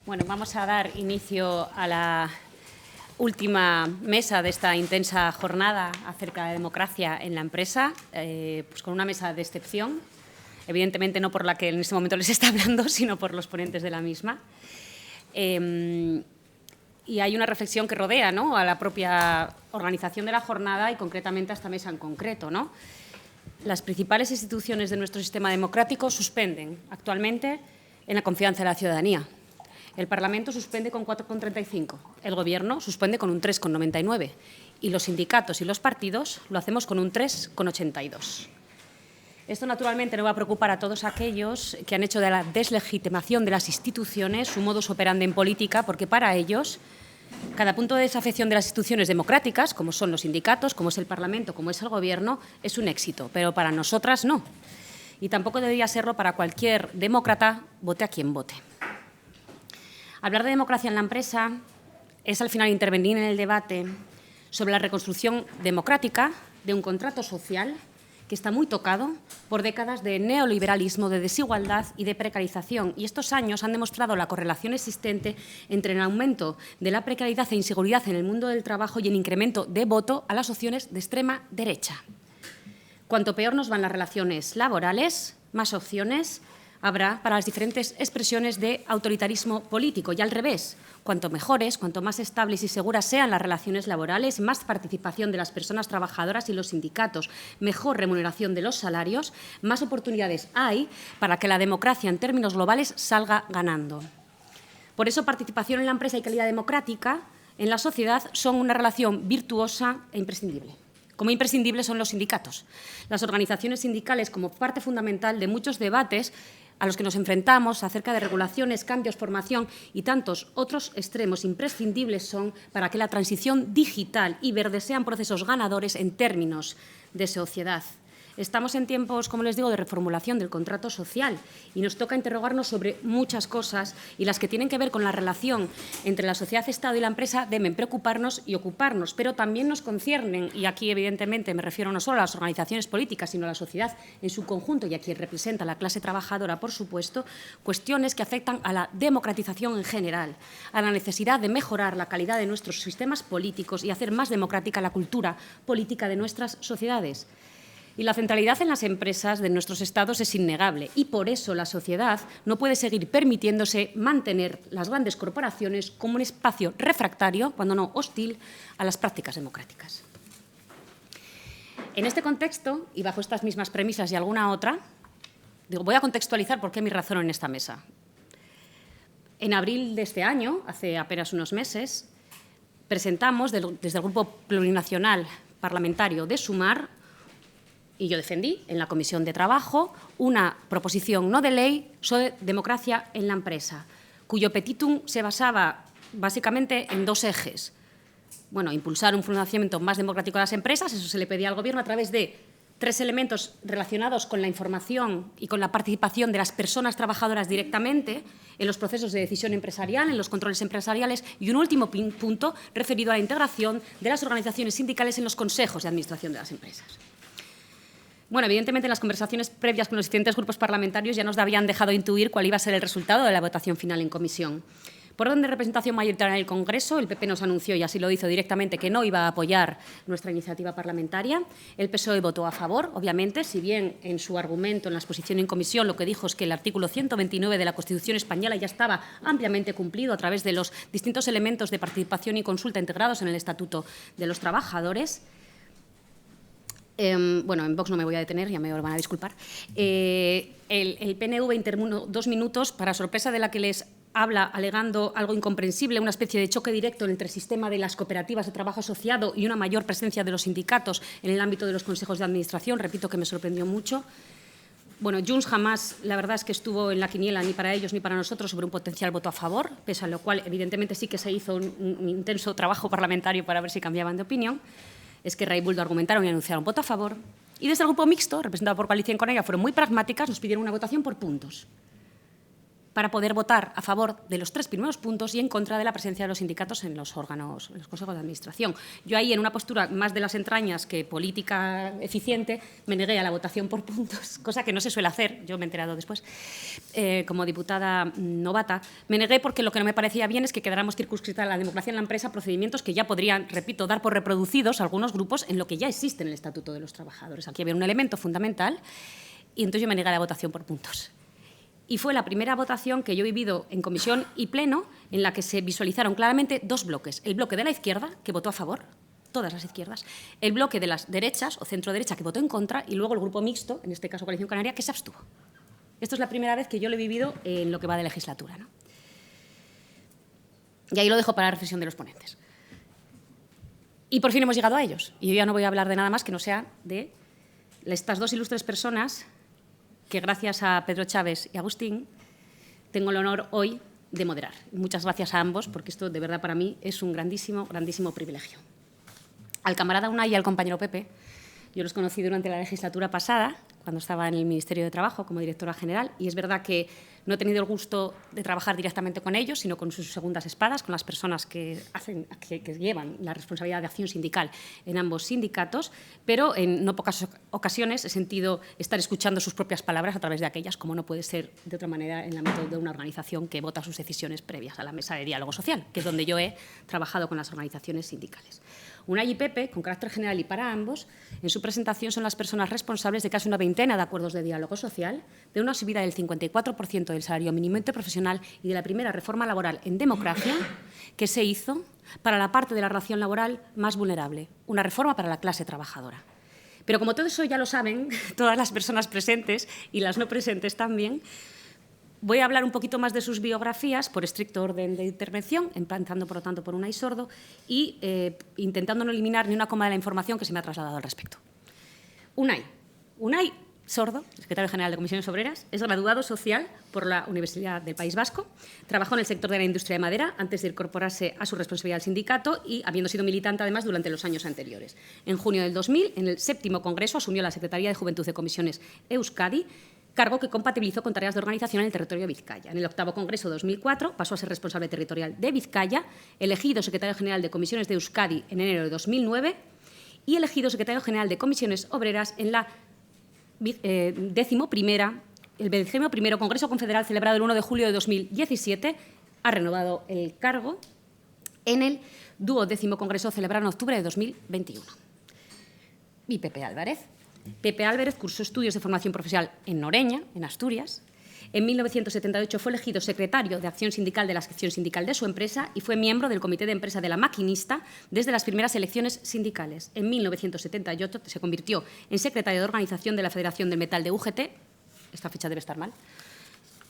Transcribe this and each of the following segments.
Bueno, vamos a dar inicio a la última mesa de esta intensa jornada acerca de democracia en la empresa, pues con una mesa de excepción, evidentemente no por la que en este momento les está hablando, sino por los ponentes de la misma. Y hay una reflexión que rodea, ¿no?, a la propia organización de la jornada y concretamente a esta mesa en concreto, ¿no? Las principales instituciones de nuestro sistema democrático suspenden actualmente en la confianza de la ciudadanía. El Parlamento suspende con 4,35, el Gobierno suspende con un 3,99 y los sindicatos y los partidos lo hacemos con un 3,82. Esto, naturalmente, no va a preocupar a todos aquellos que han hecho de la deslegitimación de las instituciones su modus operandi en política, porque para ellos cada punto de desafección de las instituciones democráticas, como son los sindicatos, como es el Parlamento, como es el Gobierno, es un éxito, pero para nosotras no. Y tampoco debería serlo para cualquier demócrata, vote a quien vote. Hablar de democracia en la empresa es, al final, intervenir en el debate sobre la reconstrucción democrática de un contrato social que está muy tocado por décadas de neoliberalismo, de desigualdad y de precarización. Y estos años han demostrado la correlación existente entre el aumento de la precariedad e inseguridad en el mundo del trabajo y el incremento de voto a las opciones de extrema derecha. Cuanto peor nos van las relaciones laborales, más opciones habrá para las diferentes expresiones de autoritarismo político. Y al revés, cuanto mejores, cuanto más estables y seguras sean las relaciones laborales, más participación de las personas trabajadoras y los sindicatos, mejor remuneración de los salarios, más oportunidades hay para que la democracia en términos globales salga ganando. Por eso, participación en la empresa y calidad democrática en la sociedad son una relación virtuosa e imprescindible. Como imprescindibles son los sindicatos. Las organizaciones sindicales, como parte fundamental de muchos debates a los que nos enfrentamos acerca de regulaciones, cambios, formación y tantos otros extremos imprescindibles son para que la transición digital y verde sean procesos ganadores en términos de sociedad. Estamos en tiempos, como les digo, de reformulación del contrato social y nos toca interrogarnos sobre muchas cosas y las que tienen que ver con la relación entre la sociedad-Estado y la empresa deben preocuparnos y ocuparnos, pero también nos conciernen, y aquí evidentemente me refiero no solo a las organizaciones políticas, sino a la sociedad en su conjunto y a quien representa la clase trabajadora, por supuesto, cuestiones que afectan a la democratización en general, a la necesidad de mejorar la calidad de nuestros sistemas políticos y hacer más democrática la cultura política de nuestras sociedades. Y la centralidad en las empresas de nuestros Estados es innegable y por eso la sociedad no puede seguir permitiéndose mantener las grandes corporaciones como un espacio refractario, cuando no hostil, a las prácticas democráticas. En este contexto, y bajo estas mismas premisas y alguna otra, voy a contextualizar por qué mi razón en esta mesa. En abril de este año, hace apenas unos meses, presentamos desde el Grupo Plurinacional Parlamentario de Sumar, y yo defendí en la Comisión de Trabajo una proposición no de ley sobre democracia en la empresa, cuyo petitum se basaba básicamente en dos ejes. Bueno, impulsar un funcionamiento más democrático de las empresas, eso se le pedía al Gobierno a través de tres elementos relacionados con la información y con la participación de las personas trabajadoras directamente en los procesos de decisión empresarial, en los controles empresariales, y un último punto referido a la integración de las organizaciones sindicales en los consejos de administración de las empresas. Bueno, evidentemente, en las conversaciones previas con los diferentes grupos parlamentarios ya nos habían dejado intuir cuál iba a ser el resultado de la votación final en comisión. Por orden de representación mayoritaria en el Congreso, el PP nos anunció, y así lo hizo directamente, que no iba a apoyar nuestra iniciativa parlamentaria. El PSOE votó a favor, obviamente, si bien en su argumento, en la exposición en comisión, lo que dijo es que el artículo 129 de la Constitución española ya estaba ampliamente cumplido a través de los distintos elementos de participación y consulta integrados en el Estatuto de los Trabajadores. Bueno, en Vox no me voy a detener, ya me van a disculpar. El PNV intervino 2 minutos para sorpresa de la que les habla, alegando algo incomprensible, una especie de choque directo entre el sistema de las cooperativas de trabajo asociado y una mayor presencia de los sindicatos en el ámbito de los consejos de administración. Repito que me sorprendió mucho. Bueno, Junts jamás, la verdad es que estuvo en la quiniela ni para ellos ni para nosotros sobre un potencial voto a favor, pese a lo cual, evidentemente, sí que se hizo un intenso trabajo parlamentario para ver si cambiaban de opinión. Es que Ray Buldo argumentaron y anunciaron voto a favor. Y desde el Grupo Mixto, representado por Coalición Canaria, fueron muy pragmáticas, nos pidieron una votación por puntos. para poder votar a favor de los 3 primeros puntos y en contra de la presencia de los sindicatos en los órganos, en los consejos de administración. Yo ahí, en una postura más de las entrañas que política eficiente, me negué a la votación por puntos, cosa que no se suele hacer, yo me he enterado después, como diputada novata. Me negué porque lo que no me parecía bien es que quedáramos circunscrita la democracia en la empresa, procedimientos que ya podrían, repito, dar por reproducidos algunos grupos en lo que ya existe en el Estatuto de los Trabajadores. Aquí había un elemento fundamental y entonces yo me negué a la votación por puntos. Y fue la primera votación que yo he vivido en comisión y pleno en la que se visualizaron claramente 2 bloques. El bloque de la izquierda, que votó a favor, todas las izquierdas, el bloque de las derechas o centro-derecha, que votó en contra, y luego el grupo mixto, en este caso Coalición Canaria, que se abstuvo. Esto es la primera vez que yo lo he vivido en lo que va de legislatura, ¿no? Y ahí lo dejo para la reflexión de los ponentes. Y por fin hemos llegado a ellos. Y yo ya no voy a hablar de nada más que no sea de estas 2 ilustres personas que gracias a Pedro Chávez y Agustín tengo el honor hoy de moderar. Muchas gracias a ambos, porque esto de verdad para mí es un grandísimo, grandísimo privilegio. Al camarada Unai y al compañero Pepe, yo los conocí durante la legislatura pasada, cuando estaba en el Ministerio de Trabajo como directora general, y es verdad que no he tenido el gusto de trabajar directamente con ellos, sino con sus segundas espadas, con las personas que llevan la responsabilidad de acción sindical en ambos sindicatos, pero en no pocas ocasiones he sentido estar escuchando sus propias palabras a través de aquellas, como no puede ser de otra manera en el ámbito de una organización que vota sus decisiones previas a la mesa de diálogo social, que es donde yo he trabajado con las organizaciones sindicales. Unai y Pepe, con carácter general y para ambos, en su presentación son las personas responsables de casi una veintena de acuerdos de diálogo social, de una subida del 54% del salario mínimo interprofesional y de la primera reforma laboral en democracia que se hizo para la parte de la relación laboral más vulnerable, una reforma para la clase trabajadora. Pero como todo eso ya lo saben todas las personas presentes y las no presentes también, voy a hablar un poquito más de sus biografías por estricto orden de intervención, empezando, por lo tanto, por Unai Sordo y intentando no eliminar ni una coma de la información que se me ha trasladado al respecto. Unai Sordo, secretario general de Comisiones Obreras, es graduado social por la Universidad del País Vasco, trabajó en el sector de la industria de madera antes de incorporarse a su responsabilidad al sindicato y habiendo sido militante, además, durante los años anteriores. En junio del 2000, en el 7º Congreso, asumió la Secretaría de Juventud de Comisiones Euskadi, cargo que compatibilizó con tareas de organización en el territorio de Vizcaya. En el 8º Congreso 2004 pasó a ser responsable territorial de Vizcaya, elegido secretario general de Comisiones de Euskadi en enero de 2009 y elegido secretario general de Comisiones Obreras en la el 11º Congreso Confederal celebrado el 1 de julio de 2017. Ha renovado el cargo en el 12º Congreso celebrado en octubre de 2021. Y Pepe Álvarez. Pepe Álvarez cursó estudios de formación profesional en Noreña, en Asturias. En 1978 fue elegido secretario de Acción Sindical de la sección sindical de su empresa y fue miembro del Comité de Empresa de la Maquinista desde las primeras elecciones sindicales. En 1978 se convirtió en secretario de Organización de la Federación del Metal de UGT, esta fecha debe estar mal,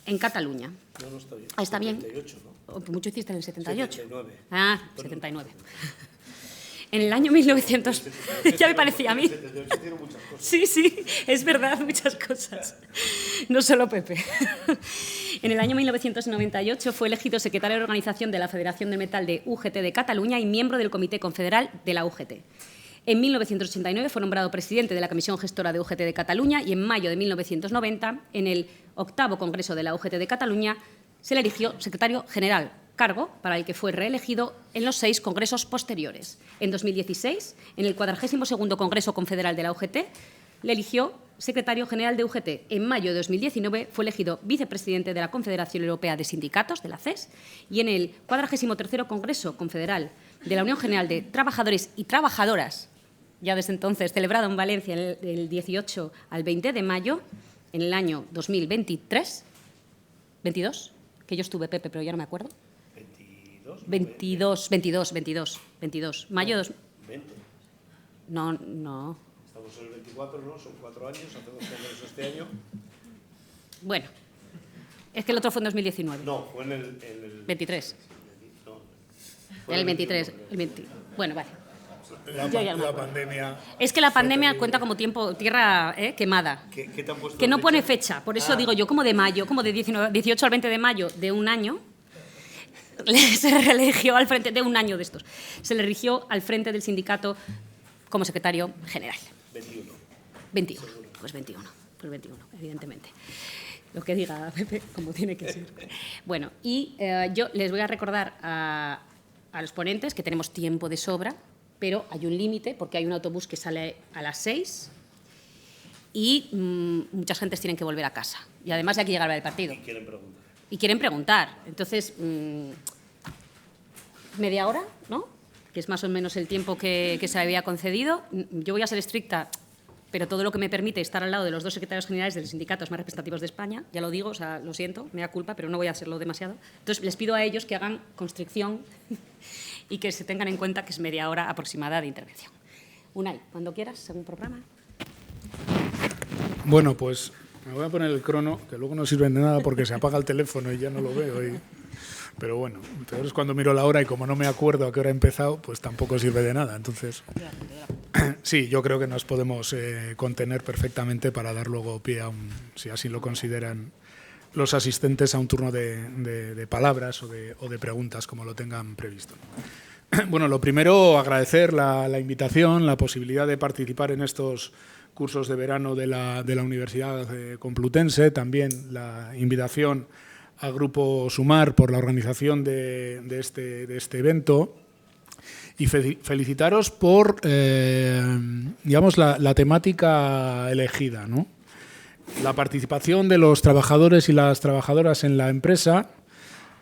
en Cataluña. No, está bien. Está bien. 78, ¿no? Mucho hiciste en el 78. 79. Ah, 79. En el año 1900... ya me parecía a mí. Sí, es verdad, muchas cosas. No solo Pepe. En el año 1998 fue elegido secretario de Organización de la Federación del Metal de UGT de Cataluña y miembro del Comité Confederal de la UGT. En 1989 fue nombrado presidente de la Comisión Gestora de UGT de Cataluña y en mayo de 1990, en el 8º Congreso de la UGT de Cataluña, se le eligió secretario general, cargo para el que fue reelegido en los 6 congresos posteriores. En 2016, en el 42º Congreso Confederal de la UGT, le eligió secretario general de UGT. En mayo de 2019 fue elegido vicepresidente de la Confederación Europea de Sindicatos, de la CES, y en el 43º Congreso Confederal de la Unión General de Trabajadores y Trabajadoras, ya desde entonces celebrado en Valencia del 18 al 20 de mayo, en el año 2023, 22, que yo estuve, Pepe, pero ya no me acuerdo. 22. Mayo 20. No. Estamos en el 24, ¿no? Son 4 años, hacemos congreso este año. Bueno, es que el otro fue en 2019. No, fue en el 23. No, En el 23. Bueno, vale. La pandemia... Es que la pandemia cuenta como tierra quemada. ¿Qué te han puesto que no fecha? pone fecha. Por eso digo yo, como de mayo, como de 18 al 20 de mayo de un año, se reeligió al frente de un año de estos. Se le eligió al frente del sindicato como secretario general. 21. 21, evidentemente. lo que diga Pepe, como tiene que ser. Bueno, y yo les voy a recordar a los ponentes que tenemos tiempo de sobra, pero hay un límite porque hay un autobús que sale a las 6 y muchas gentes tienen que volver a casa. Y además hay que llegar al partido. Y quieren preguntar. Entonces, media hora, ¿no? Que es más o menos el tiempo que se había concedido. Yo voy a ser estricta, pero todo lo que me permite estar al lado de los dos secretarios generales de los sindicatos más representativos de España, ya lo digo, o sea, lo siento, me da culpa, pero no voy a hacerlo demasiado. Entonces, les pido a ellos que hagan constricción y que se tengan en cuenta que es media hora aproximada de intervención. Unai, cuando quieras, según programa. Bueno, pues me voy a poner el crono, que luego no sirve de nada porque se apaga el teléfono y ya no lo veo. Pero bueno, entonces cuando miro la hora y como no me acuerdo a qué hora he empezado, pues tampoco sirve de nada. Entonces, sí, yo creo que nos podemos contener perfectamente para dar luego pie a si así lo consideran los asistentes, a un turno de palabras o de preguntas, como lo tengan previsto. Bueno, lo primero, agradecer la invitación, la posibilidad de participar en estos cursos de verano de la Universidad Complutense, también la invitación al Grupo Sumar por la organización de este evento y felicitaros por digamos, la temática elegida, ¿no? La participación de los trabajadores y las trabajadoras en la empresa.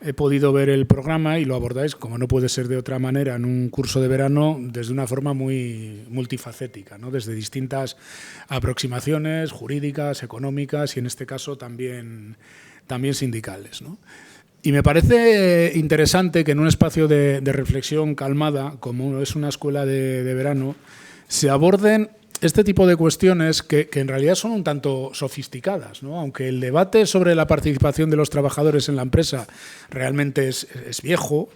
He podido ver el programa y lo abordáis, como no puede ser de otra manera, en un curso de verano desde una forma muy multifacética, ¿no? Desde distintas aproximaciones jurídicas, económicas y en este caso también sindicales, ¿no? Y me parece interesante que en un espacio de reflexión calmada, como es una escuela de verano, se aborden este tipo de cuestiones que en realidad son un tanto sofisticadas, ¿no? Aunque el debate sobre la participación de los trabajadores en la empresa realmente es viejo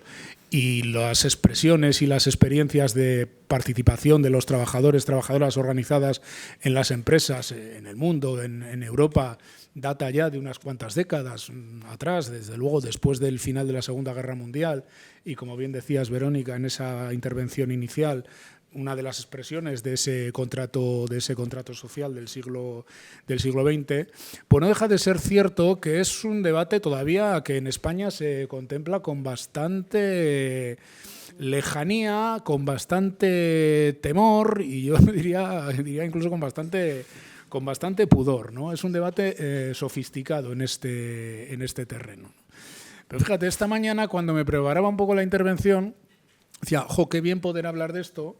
y las expresiones y las experiencias de participación de los trabajadores, trabajadoras organizadas en las empresas en el mundo, en Europa, data ya de unas cuantas décadas atrás, desde luego después del final de la Segunda Guerra Mundial y, como bien decías, Verónica, en esa intervención inicial, una de las expresiones de ese contrato social del siglo XX, pues no deja de ser cierto que es un debate todavía que en España se contempla con bastante lejanía, con bastante temor y yo diría incluso con bastante pudor, ¿no? Es un debate sofisticado en este terreno. Pero fíjate, esta mañana cuando me preparaba un poco la intervención, decía, ¡jo, qué bien poder hablar de esto!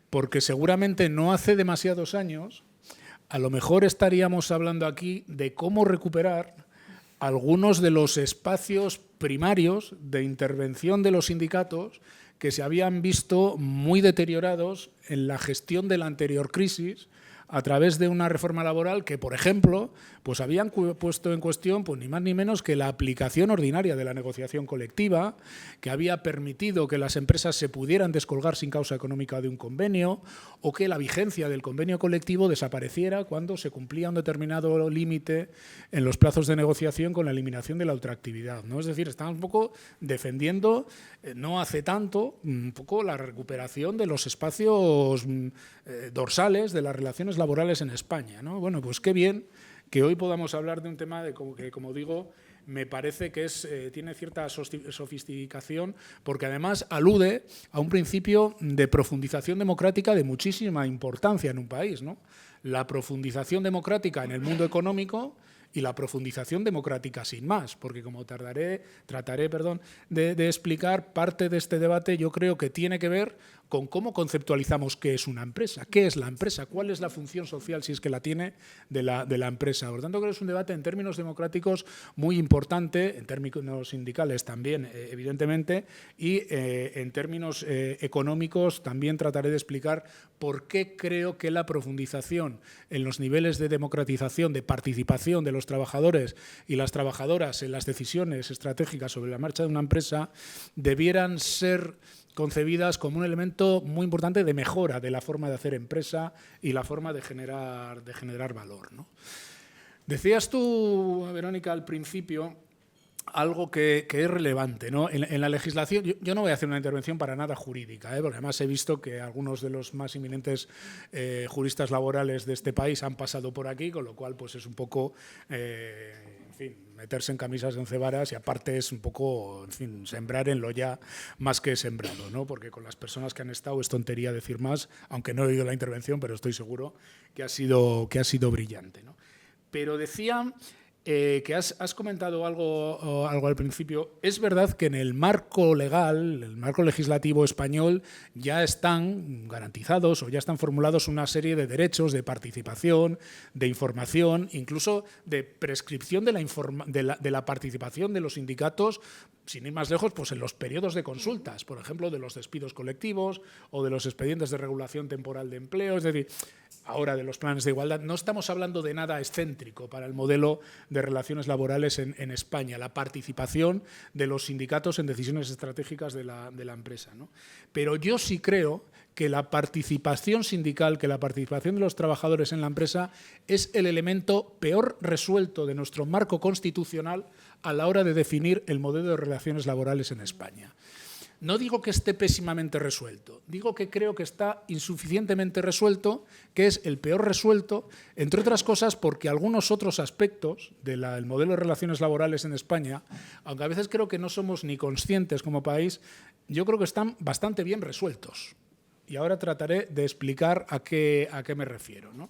Porque seguramente no hace demasiados años, a lo mejor estaríamos hablando aquí de cómo recuperar algunos de los espacios primarios de intervención de los sindicatos que se habían visto muy deteriorados en la gestión de la anterior crisis a través de una reforma laboral que, por ejemplo, pues habían puesto en cuestión pues ni más ni menos que la aplicación ordinaria de la negociación colectiva, que había permitido que las empresas se pudieran descolgar sin causa económica de un convenio o que la vigencia del convenio colectivo desapareciera cuando se cumplía un determinado límite en los plazos de negociación con la eliminación de la ultraactividad, ¿no? Es decir, estamos un poco defendiendo, no hace tanto, un poco la recuperación de los espacios dorsales de las relaciones laborales en España, ¿no? Bueno, pues qué bien que hoy podamos hablar de un tema que, como digo, me parece que tiene cierta sofisticación porque además alude a un principio de profundización democrática de muchísima importancia en un país, ¿no? La profundización democrática en el mundo económico y la profundización democrática sin más, porque como trataré de explicar, parte de este debate yo creo que tiene que ver con cómo conceptualizamos qué es una empresa, qué es la empresa, cuál es la función social, si es que la tiene, de la empresa. Por tanto, creo que es un debate en términos democráticos muy importante, en términos sindicales también, evidentemente, y en términos económicos también trataré de explicar por qué creo que la profundización en los niveles de democratización, de participación de los trabajadores y las trabajadoras en las decisiones estratégicas sobre la marcha de una empresa debieran ser concebidas como un elemento muy importante de mejora de la forma de hacer empresa y la forma de generar valor, ¿no? Decías tú, Verónica, al principio algo que es relevante, ¿no? En la legislación, yo no voy a hacer una intervención para nada jurídica, porque además he visto que algunos de los más eminentes juristas laborales de este país han pasado por aquí, con lo cual pues es un poco, en fin, meterse en camisas de once varas y aparte es un poco, en fin, sembrar en lo ya más que sembrado, ¿no? Porque con las personas que han estado es tontería decir más, aunque no he oído la intervención, pero estoy seguro que ha sido brillante, ¿no? Pero decía que has comentado algo al principio. Es verdad que en el marco legal, el marco legislativo español, ya están garantizados o ya están formulados una serie de derechos de participación, de información, incluso de prescripción de la participación de los sindicatos, sin ir más lejos, pues en los periodos de consultas, por ejemplo, de los despidos colectivos o de los expedientes de regulación temporal de empleo, es decir, ahora de los planes de igualdad. No estamos hablando de nada excéntrico para el modelo de relaciones laborales en España, la participación de los sindicatos en decisiones estratégicas de la empresa, ¿no? Pero yo sí creo que la participación sindical, que la participación de los trabajadores en la empresa es el elemento peor resuelto de nuestro marco constitucional a la hora de definir el modelo de relaciones laborales en España. No digo que esté pésimamente resuelto, digo que creo que está insuficientemente resuelto, que es el peor resuelto, entre otras cosas porque algunos otros aspectos del modelo de relaciones laborales en España, aunque a veces creo que no somos ni conscientes como país, yo creo que están bastante bien resueltos. Y ahora trataré de explicar a qué me refiero, ¿no?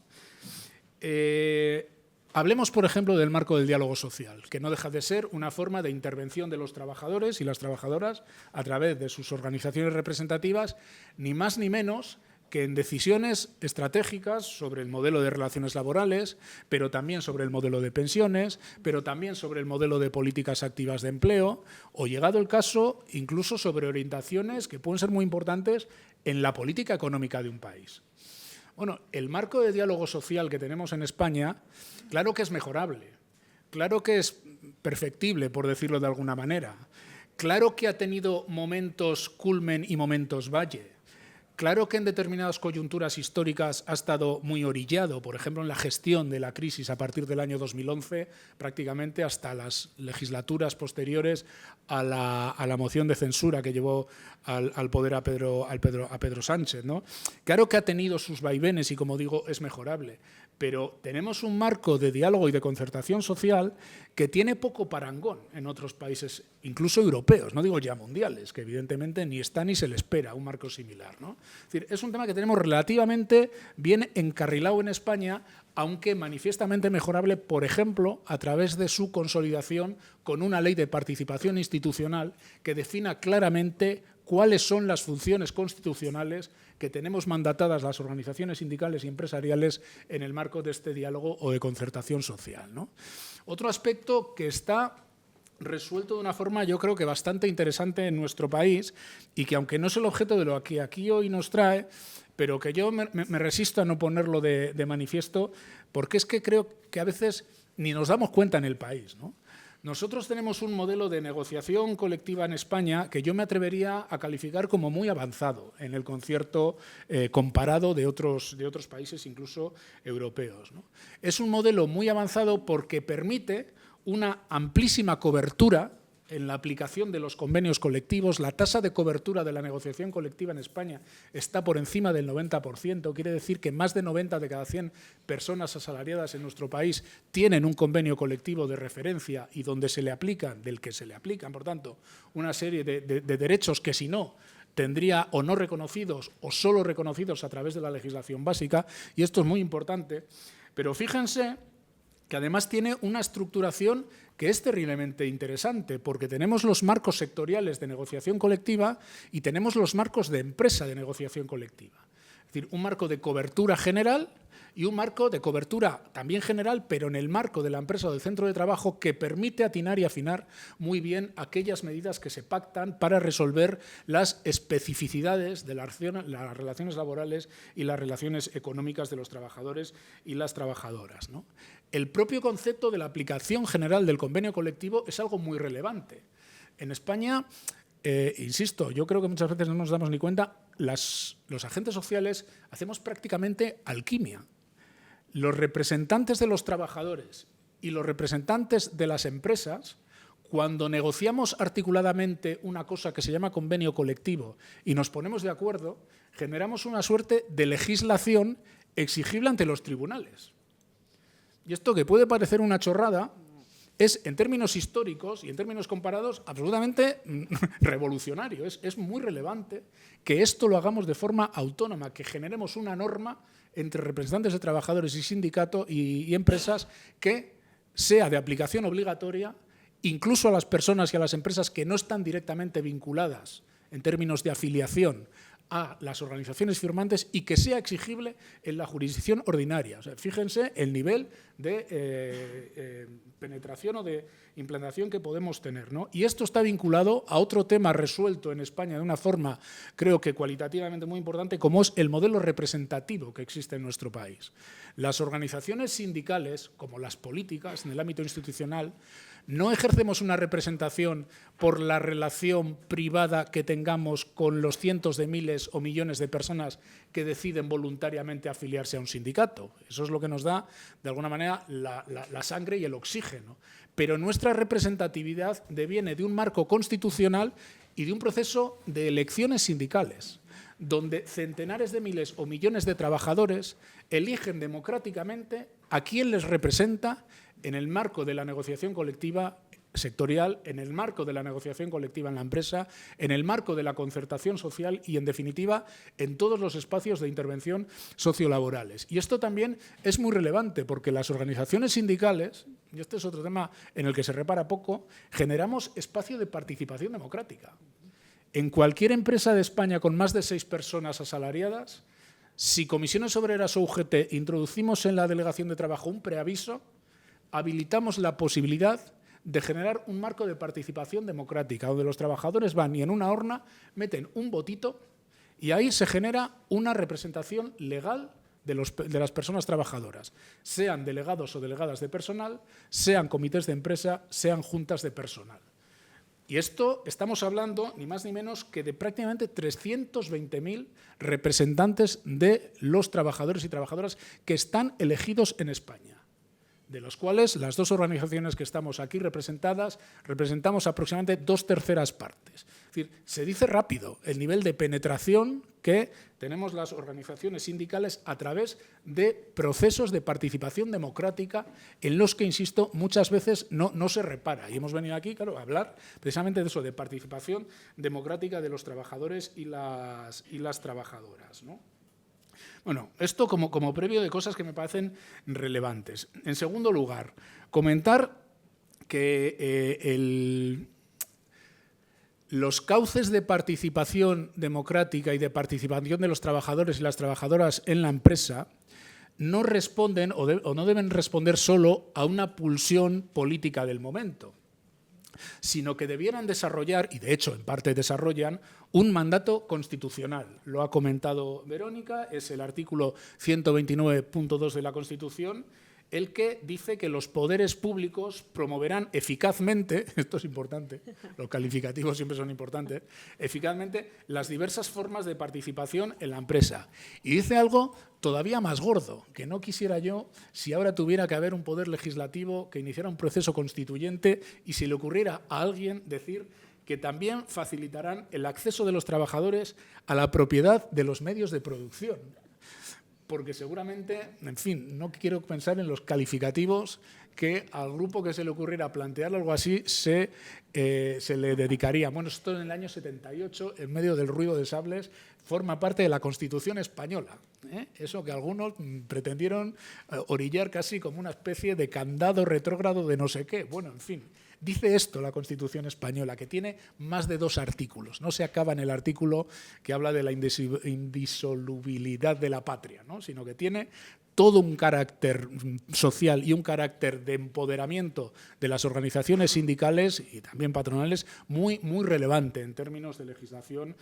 Hablemos, por ejemplo, del marco del diálogo social, que no deja de ser una forma de intervención de los trabajadores y las trabajadoras a través de sus organizaciones representativas, ni más ni menos que en decisiones estratégicas sobre el modelo de relaciones laborales, pero también sobre el modelo de pensiones, pero también sobre el modelo de políticas activas de empleo, o llegado el caso, incluso sobre orientaciones que pueden ser muy importantes en la política económica de un país. Bueno, el marco de diálogo social que tenemos en España, claro que es mejorable, claro que es perfectible, por decirlo de alguna manera, claro que ha tenido momentos culmen y momentos valle, claro que en determinadas coyunturas históricas ha estado muy orillado, por ejemplo, en la gestión de la crisis a partir del año 2011, prácticamente hasta las legislaturas posteriores a la moción de censura que llevó al poder a Pedro Sánchez, ¿no? Claro que ha tenido sus vaivenes y, como digo, es mejorable, pero tenemos un marco de diálogo y de concertación social que tiene poco parangón en otros países, incluso europeos, no digo ya mundiales, que evidentemente ni está ni se le espera un marco similar, ¿no? Es decir, es un tema que tenemos relativamente bien encarrilado en España, aunque manifiestamente mejorable, por ejemplo, a través de su consolidación con una ley de participación institucional que defina claramente cuáles son las funciones constitucionales que tenemos mandatadas las organizaciones sindicales y empresariales en el marco de este diálogo o de concertación social, ¿no? Otro aspecto que está resuelto de una forma, yo creo que bastante interesante en nuestro país y que, aunque no es el objeto de lo que aquí hoy nos trae, pero que yo me resisto a no ponerlo de manifiesto, porque es que creo que a veces ni nos damos cuenta en el país, ¿no? Nosotros tenemos un modelo de negociación colectiva en España que yo me atrevería a calificar como muy avanzado en el concierto comparado de otros países, incluso europeos, ¿no? Es un modelo muy avanzado porque permite una amplísima cobertura en la aplicación de los convenios colectivos. La tasa de cobertura de la negociación colectiva en España está por encima del 90%. Quiere decir que más de 90 de cada 100 personas asalariadas en nuestro país tienen un convenio colectivo de referencia y del que se le aplican, por tanto, una serie de derechos que, si no, tendría o no reconocidos o solo reconocidos a través de la legislación básica, y esto es muy importante. Pero fíjense que además tiene una estructuración que es terriblemente interesante, porque tenemos los marcos sectoriales de negociación colectiva y tenemos los marcos de empresa de negociación colectiva. Es decir, un marco de cobertura general y un marco de cobertura también general, pero en el marco de la empresa o del centro de trabajo, que permite atinar y afinar muy bien aquellas medidas que se pactan para resolver las especificidades de las relaciones laborales y las relaciones económicas de los trabajadores y las trabajadoras, ¿no? El propio concepto de la aplicación general del convenio colectivo es algo muy relevante. En España, insisto, yo creo que muchas veces no nos damos ni cuenta, los agentes sociales hacemos prácticamente alquimia. Los representantes de los trabajadores y los representantes de las empresas, cuando negociamos articuladamente una cosa que se llama convenio colectivo y nos ponemos de acuerdo, generamos una suerte de legislación exigible ante los tribunales. Y esto, que puede parecer una chorrada, es, en términos históricos y en términos comparados, absolutamente revolucionario. Es muy relevante que esto lo hagamos de forma autónoma, que generemos una norma entre representantes de trabajadores y sindicatos y empresas que sea de aplicación obligatoria, incluso a las personas y a las empresas que no están directamente vinculadas en términos de afiliación a las organizaciones firmantes, y que sea exigible en la jurisdicción ordinaria. O sea, fíjense el nivel de penetración o de implantación que podemos tener, ¿no? Y esto está vinculado a otro tema resuelto en España de una forma, creo que cualitativamente muy importante, como es el modelo representativo que existe en nuestro país. Las organizaciones sindicales, como las políticas en el ámbito institucional, no ejercemos una representación por la relación privada que tengamos con los cientos de miles o millones de personas que deciden voluntariamente afiliarse a un sindicato. Eso es lo que nos da, de alguna manera, la sangre y el oxígeno. Pero nuestra representatividad deviene de un marco constitucional y de un proceso de elecciones sindicales, donde centenares de miles o millones de trabajadores eligen democráticamente a quién les representa en el marco de la negociación colectiva sectorial, en el marco de la negociación colectiva en la empresa, en el marco de la concertación social y, en definitiva, en todos los espacios de intervención sociolaborales. Y esto también es muy relevante porque las organizaciones sindicales, y este es otro tema en el que se repara poco, generamos espacio de participación democrática. En cualquier empresa de España con más de 6 personas asalariadas, si Comisiones Obreras o UGT introducimos en la delegación de trabajo un preaviso, habilitamos la posibilidad de generar un marco de participación democrática, donde los trabajadores van y en una urna meten un votito y ahí se genera una representación legal de las personas trabajadoras, sean delegados o delegadas de personal, sean comités de empresa, sean juntas de personal. Y esto estamos hablando ni más ni menos que de prácticamente 320.000 representantes de los trabajadores y trabajadoras que están elegidos en España, de los cuales las dos organizaciones que estamos aquí representadas representamos aproximadamente 2/3 partes. Es decir, se dice rápido el nivel de penetración que tenemos las organizaciones sindicales a través de procesos de participación democrática en los que, insisto, muchas veces no se repara. Y hemos venido aquí, claro, a hablar precisamente de eso, de participación democrática de los trabajadores y las trabajadoras, ¿no? Bueno, esto como previo de cosas que me parecen relevantes. En segundo lugar, comentar que los cauces de participación democrática y de participación de los trabajadores y las trabajadoras en la empresa no responden o no deben responder solo a una pulsión política del momento, sino que debieran desarrollar, y de hecho en parte desarrollan, un mandato constitucional. Lo ha comentado Verónica, es el artículo 129.2 de la Constitución, el que dice que los poderes públicos promoverán eficazmente, esto es importante, los calificativos siempre son importantes, eficazmente las diversas formas de participación en la empresa. Y dice algo todavía más gordo, que no quisiera yo si ahora tuviera que haber un poder legislativo que iniciara un proceso constituyente y se le ocurriera a alguien decir que también facilitarán el acceso de los trabajadores a la propiedad de los medios de producción. Porque seguramente, en fin, no quiero pensar en los calificativos que al grupo que se le ocurriera plantear algo así se le dedicaría. Bueno, esto en el año 78, en medio del ruido de sables, forma parte de la Constitución española. Eso que algunos pretendieron orillar casi como una especie de candado retrógrado de no sé qué. Bueno, en fin. Dice esto la Constitución española, que tiene más de 2 artículos. No se acaba en el artículo que habla de la indisolubilidad de la patria, ¿no? Sino que tiene todo un carácter social y un carácter de empoderamiento de las organizaciones sindicales y también patronales muy, muy relevante en términos de legislación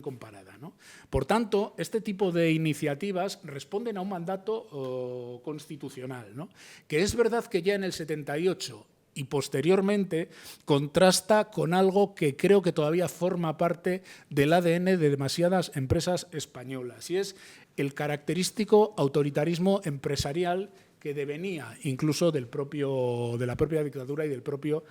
comparada, ¿no? Por tanto, este tipo de iniciativas responden a un mandato constitucional, ¿no? Que es verdad que ya en el 78 y posteriormente contrasta con algo que creo que todavía forma parte del ADN de demasiadas empresas españolas, y es el característico autoritarismo empresarial que devenía incluso de la propia dictadura y del propio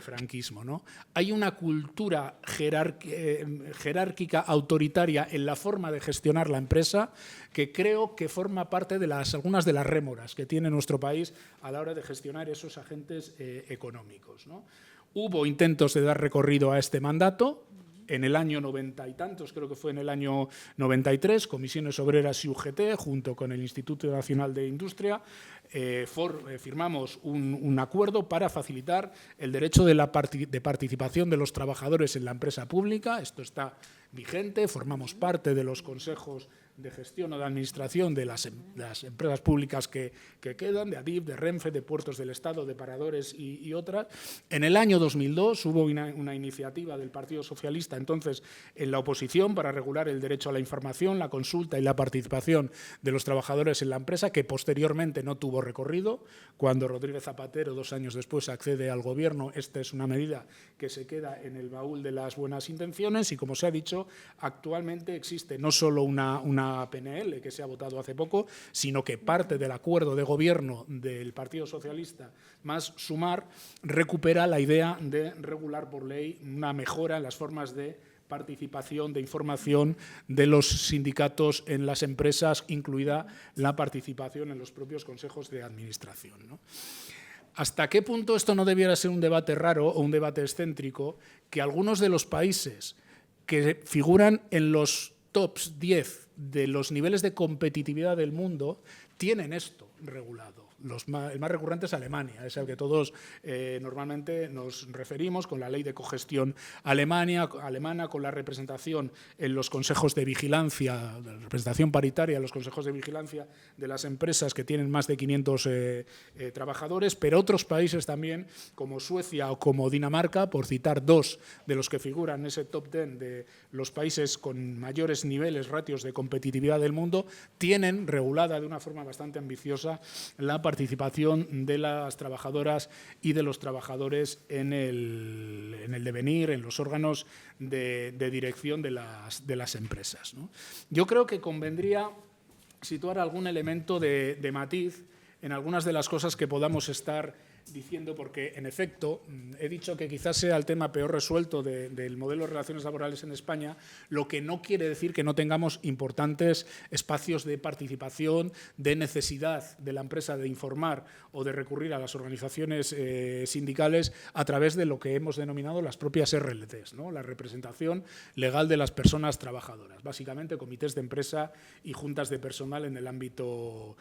franquismo, ¿no? Hay una cultura jerárquica autoritaria en la forma de gestionar la empresa que creo que forma parte de algunas de las rémoras que tiene nuestro país a la hora de gestionar esos agentes económicos, ¿no? Hubo intentos de dar recorrido a este mandato. En el año 90 y tantos, creo que fue en el año 93, Comisiones Obreras y UGT, junto con el Instituto Nacional de Industria, firmamos un acuerdo para facilitar el derecho de participación de los trabajadores en la empresa pública. Esto está vigente, formamos parte de los consejos de gestión o de administración de las empresas públicas que quedan, de ADIF, de Renfe, de Puertos del Estado, de Paradores y otras. En el año 2002 hubo una iniciativa del Partido Socialista, entonces en la oposición, para regular el derecho a la información, la consulta y la participación de los trabajadores en la empresa, que posteriormente no tuvo recorrido. Cuando Rodríguez Zapatero, 2 años después, accede al Gobierno, esta es una medida que se queda en el baúl de las buenas intenciones y, como se ha dicho, actualmente existe no solo una PNL que se ha votado hace poco, sino que parte del acuerdo de gobierno del Partido Socialista más Sumar recupera la idea de regular por ley una mejora en las formas de participación, de información de los sindicatos en las empresas, incluida la participación en los propios consejos de administración, ¿no? ¿Hasta qué punto esto no debiera ser un debate raro o un debate excéntrico que algunos de los países que figuran en los tops 10 de los niveles de competitividad del mundo tienen esto regulado? El más recurrente es Alemania, es al que todos normalmente nos referimos, con la ley de cogestión alemana, con la representación en los consejos de vigilancia, la representación paritaria en los consejos de vigilancia de las empresas que tienen más de 500 trabajadores, pero otros países también, como Suecia o como Dinamarca, por citar 2 de los que figuran en ese top 10 de los países con mayores niveles, ratios de competitividad del mundo, tienen regulada de una forma bastante ambiciosa la participación de las trabajadoras y de los trabajadores en el devenir, en los órganos de dirección de las empresas, ¿no? Yo creo que convendría situar algún elemento de matiz en algunas de las cosas que podamos estar diciendo, porque, en efecto, he dicho que quizás sea el tema peor resuelto del modelo de relaciones laborales en España, lo que no quiere decir que no tengamos importantes espacios de participación, de necesidad de la empresa de informar o de recurrir a las organizaciones sindicales a través de lo que hemos denominado las propias RLTs, ¿no? La representación legal de las personas trabajadoras, básicamente comités de empresa y juntas de personal en el ámbito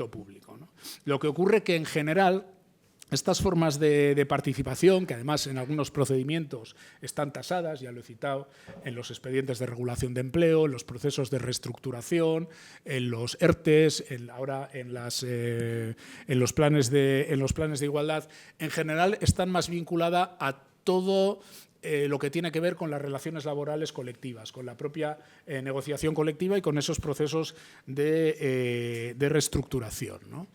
público, ¿no? Lo que ocurre que, en general, estas formas de participación, que además en algunos procedimientos están tasadas, ya lo he citado, en los expedientes de regulación de empleo, en los procesos de reestructuración, en los ERTEs, ahora en los planes de igualdad, en general están más vinculadas a todo lo que tiene que ver con las relaciones laborales colectivas, con la propia negociación colectiva y con esos procesos de reestructuración, ¿no?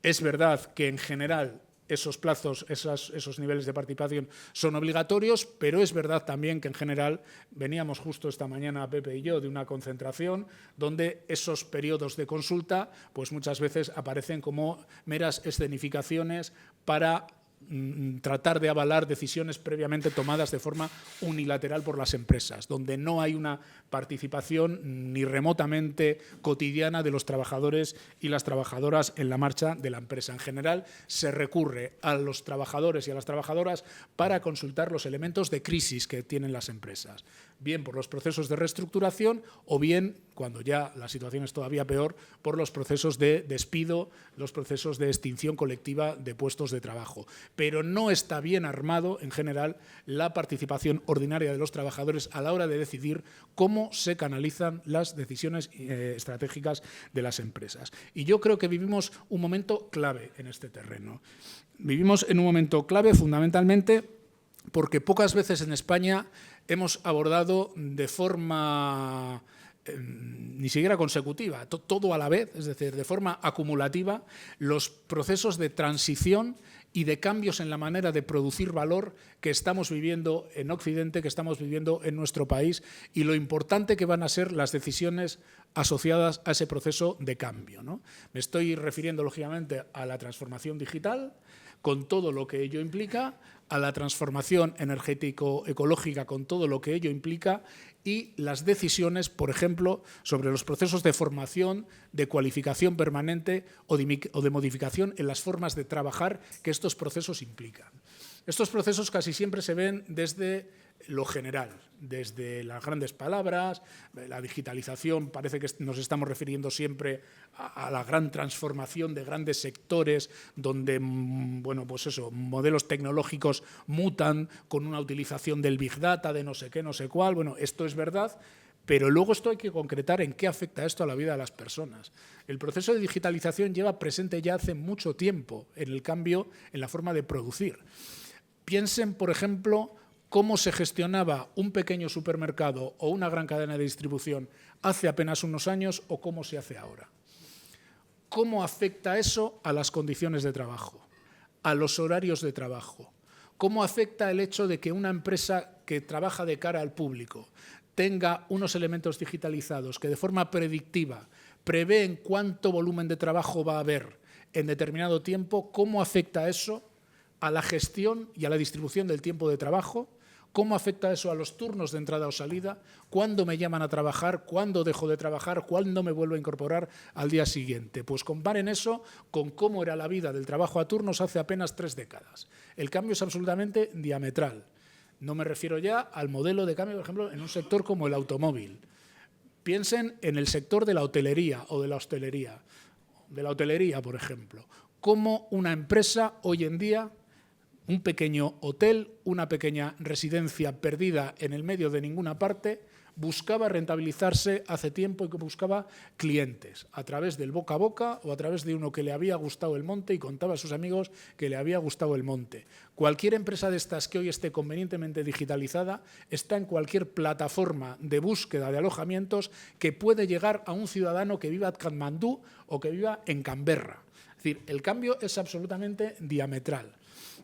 Es verdad que, en general, esos plazos, esos niveles de participación son obligatorios, pero es verdad también que, en general, veníamos justo esta mañana, Pepe y yo, de una concentración donde esos periodos de consulta pues muchas veces aparecen como meras escenificaciones para tratar de avalar decisiones previamente tomadas de forma unilateral por las empresas, donde no hay una participación ni remotamente cotidiana de los trabajadores y las trabajadoras en la marcha de la empresa. En general, se recurre a los trabajadores y a las trabajadoras para consultar los elementos de crisis que tienen las empresas, bien por los procesos de reestructuración o bien, cuando ya la situación es todavía peor, por los procesos de despido, los procesos de extinción colectiva de puestos de trabajo. Pero no está bien armado, en general, la participación ordinaria de los trabajadores a la hora de decidir cómo se canalizan las decisiones estratégicas de las empresas. Y yo creo que vivimos un momento clave en este terreno. Vivimos en un momento clave fundamentalmente porque pocas veces en España hemos abordado de forma ni siquiera consecutiva, todo a la vez, es decir, de forma acumulativa, los procesos de transición y de cambios en la manera de producir valor que estamos viviendo en Occidente, que estamos viviendo en nuestro país, y lo importante que van a ser las decisiones asociadas a ese proceso de cambio, ¿no? Me estoy refiriendo, lógicamente, a la transformación digital, con todo lo que ello implica, a la transformación energético-ecológica, con todo lo que ello implica, y las decisiones, por ejemplo, sobre los procesos de formación, de cualificación permanente o de modificación en las formas de trabajar que estos procesos implican. Estos procesos casi siempre se ven desde lo general, desde las grandes palabras, la digitalización, parece que nos estamos refiriendo siempre a la gran transformación de grandes sectores donde, bueno, pues eso, modelos tecnológicos mutan con una utilización del Big Data, de no sé qué, no sé cuál. Bueno, esto es verdad, pero luego esto hay que concretar en qué afecta esto a la vida de las personas. El proceso de digitalización lleva presente ya hace mucho tiempo en el cambio en la forma de producir. Piensen, por ejemplo, cómo se gestionaba un pequeño supermercado o una gran cadena de distribución hace apenas unos años o cómo se hace ahora. ¿Cómo afecta eso a las condiciones de trabajo, a los horarios de trabajo? ¿Cómo afecta el hecho de que una empresa que trabaja de cara al público tenga unos elementos digitalizados que de forma predictiva prevén cuánto volumen de trabajo va a haber en determinado tiempo? ¿Cómo afecta eso a la gestión y a la distribución del tiempo de trabajo? ¿Cómo afecta eso a los turnos de entrada o salida? ¿Cuándo me llaman a trabajar? ¿Cuándo dejo de trabajar? ¿Cuándo me vuelvo a incorporar al día siguiente? Pues comparen eso con cómo era la vida del trabajo a turnos hace apenas 3 décadas. El cambio es absolutamente diametral. No me refiero ya al modelo de cambio, por ejemplo, en un sector como el automóvil. Piensen en el sector de la hotelería o de la hostelería. De la hotelería, por ejemplo. Cómo una empresa hoy en día, un pequeño hotel, una pequeña residencia perdida en el medio de ninguna parte, buscaba rentabilizarse hace tiempo y que buscaba clientes a través del boca a boca o a través de uno que le había gustado el monte y contaba a sus amigos que le había gustado el monte. Cualquier empresa de estas que hoy esté convenientemente digitalizada está en cualquier plataforma de búsqueda de alojamientos que puede llegar a un ciudadano que viva en Katmandú o que viva en Canberra. Es decir, el cambio es absolutamente diametral.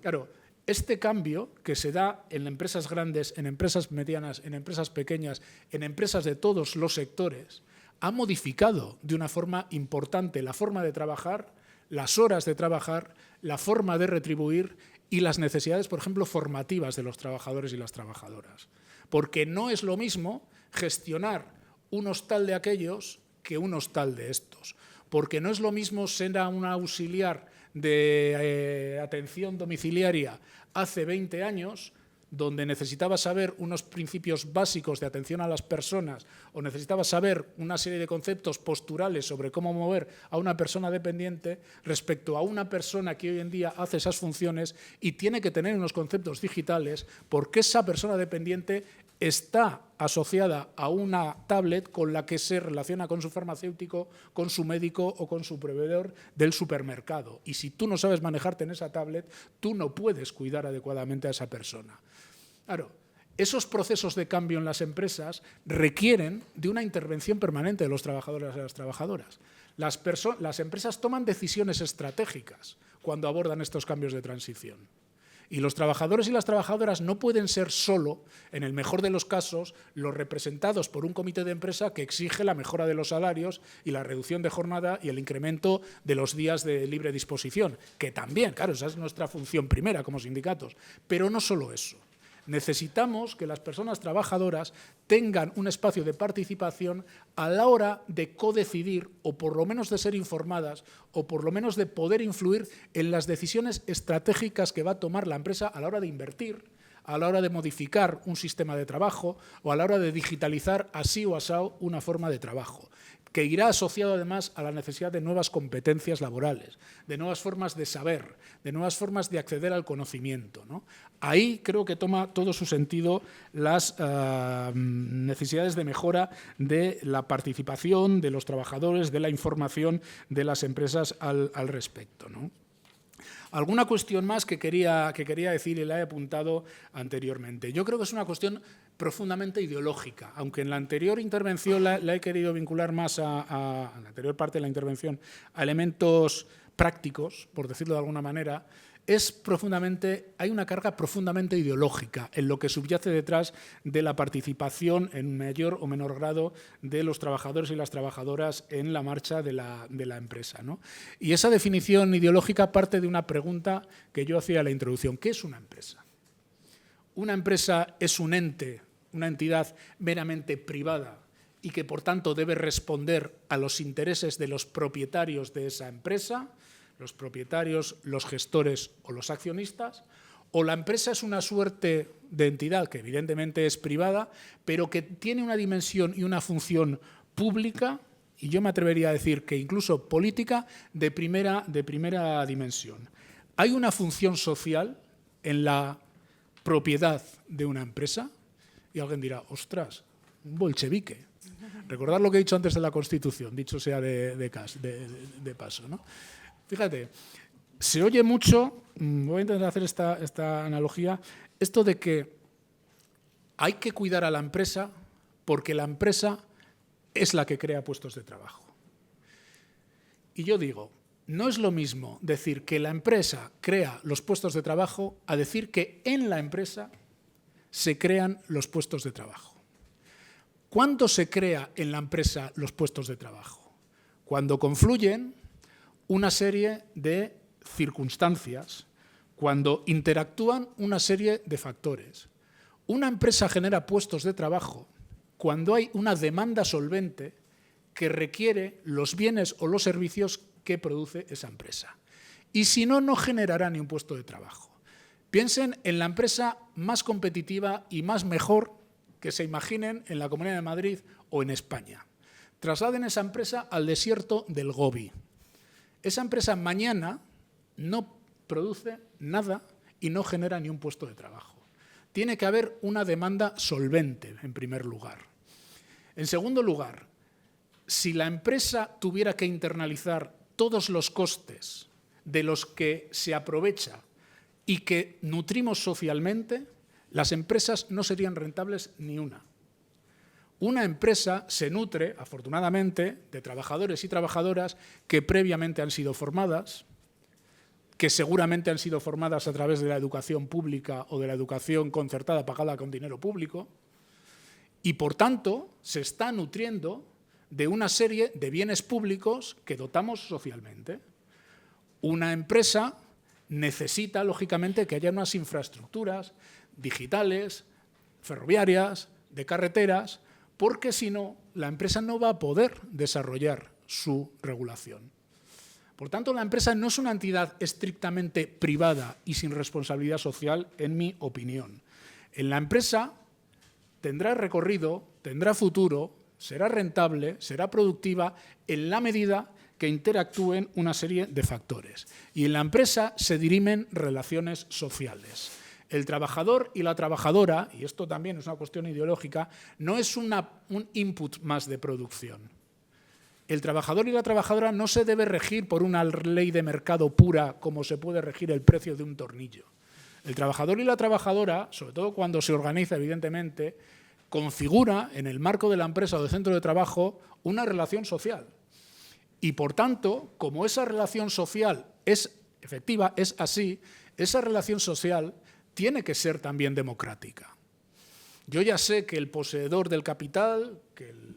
Claro, este cambio que se da en empresas grandes, en empresas medianas, en empresas pequeñas, en empresas de todos los sectores, ha modificado de una forma importante la forma de trabajar, las horas de trabajar, la forma de retribuir y las necesidades, por ejemplo, formativas de los trabajadores y las trabajadoras. Porque no es lo mismo gestionar un hostal de aquellos que un hostal de estos. Porque no es lo mismo ser un auxiliar de atención domiciliaria hace 20 años, donde necesitaba saber unos principios básicos de atención a las personas o necesitaba saber una serie de conceptos posturales sobre cómo mover a una persona dependiente respecto a una persona que hoy en día hace esas funciones y tiene que tener unos conceptos digitales porque esa persona dependiente está asociada a una tablet con la que se relaciona con su farmacéutico, con su médico o con su proveedor del supermercado. Y si tú no sabes manejarte en esa tablet, tú no puedes cuidar adecuadamente a esa persona. Claro, esos procesos de cambio en las empresas requieren de una intervención permanente de los trabajadores y las trabajadoras. Las empresas toman decisiones estratégicas cuando abordan estos cambios de transición. Y los trabajadores y las trabajadoras no pueden ser solo, en el mejor de los casos, los representados por un comité de empresa que exige la mejora de los salarios y la reducción de jornada y el incremento de los días de libre disposición, que también, claro, esa es nuestra función primera como sindicatos. Pero no solo eso. Necesitamos que las personas trabajadoras tengan un espacio de participación a la hora de codecidir o por lo menos de ser informadas o por lo menos de poder influir en las decisiones estratégicas que va a tomar la empresa a la hora de invertir, a la hora de modificar un sistema de trabajo o a la hora de digitalizar así o asao una forma de trabajo, que irá asociado además a la necesidad de nuevas competencias laborales, de nuevas formas de saber, de nuevas formas de acceder al conocimiento, ¿no? Ahí creo que toma todo su sentido las necesidades de mejora de la participación de los trabajadores, de la información de las empresas al respecto, ¿no? Alguna cuestión más que quería decir y la he apuntado anteriormente. Yo creo que es una cuestión profundamente ideológica, aunque en la anterior intervención la he querido vincular más en la anterior parte de la intervención a elementos prácticos, por decirlo de alguna manera. hay una carga profundamente ideológica en lo que subyace detrás de la participación en mayor o menor grado de los trabajadores y las trabajadoras en la marcha de la empresa, ¿no? Y esa definición ideológica parte de una pregunta que yo hacía en la introducción. ¿Qué es una empresa? ¿Una empresa es un ente, una entidad meramente privada y que, por tanto, debe responder a los intereses de los propietarios de esa empresa, los propietarios, los gestores o los accionistas? ¿O la empresa es una suerte de entidad que evidentemente es privada, pero que tiene una dimensión y una función pública, y yo me atrevería a decir que incluso política, de primera dimensión? ¿Hay una función social en la propiedad de una empresa? Y alguien dirá, ostras, un bolchevique. Recordad lo que he dicho antes de la Constitución, dicho sea de paso, ¿no? Fíjate, se oye mucho, voy a intentar hacer esta analogía, esto de que hay que cuidar a la empresa porque la empresa es la que crea puestos de trabajo. Y yo digo, no es lo mismo decir que la empresa crea los puestos de trabajo a decir que en la empresa se crean los puestos de trabajo. ¿Cuándo se crea en la empresa los puestos de trabajo? Cuando confluyen una serie de circunstancias, cuando interactúan una serie de factores. Una empresa genera puestos de trabajo cuando hay una demanda solvente que requiere los bienes o los servicios que produce esa empresa. Y si no, no generará ni un puesto de trabajo. Piensen en la empresa más competitiva y más mejor que se imaginen en la Comunidad de Madrid o en España. Trasladen esa empresa al desierto del Gobi. Esa empresa mañana no produce nada y no genera ni un puesto de trabajo. Tiene que haber una demanda solvente, en primer lugar. En segundo lugar, si la empresa tuviera que internalizar todos los costes de los que se aprovecha y que nutrimos socialmente, las empresas no serían rentables ni una. Una empresa se nutre, afortunadamente, de trabajadores y trabajadoras que previamente han sido formadas, que seguramente han sido formadas a través de la educación pública o de la educación concertada pagada con dinero público, y por tanto se está nutriendo de una serie de bienes públicos que dotamos socialmente. Una empresa necesita, lógicamente, que haya unas infraestructuras digitales, ferroviarias, de carreteras, porque si no, la empresa no va a poder desarrollar su regulación. Por tanto, la empresa no es una entidad estrictamente privada y sin responsabilidad social, en mi opinión. En la empresa tendrá recorrido, tendrá futuro, será rentable, será productiva en la medida que interactúen una serie de factores. Y en la empresa se dirimen relaciones sociales. El trabajador y la trabajadora, y esto también es una cuestión ideológica, no es un input más de producción. El trabajador y la trabajadora no se debe regir por una ley de mercado pura como se puede regir el precio de un tornillo. El trabajador y la trabajadora, sobre todo cuando se organiza, evidentemente, configura en el marco de la empresa o del centro de trabajo una relación social. Y, por tanto, como esa relación social es efectiva, es así, esa relación social tiene que ser también democrática. Yo ya sé que el poseedor del capital, que el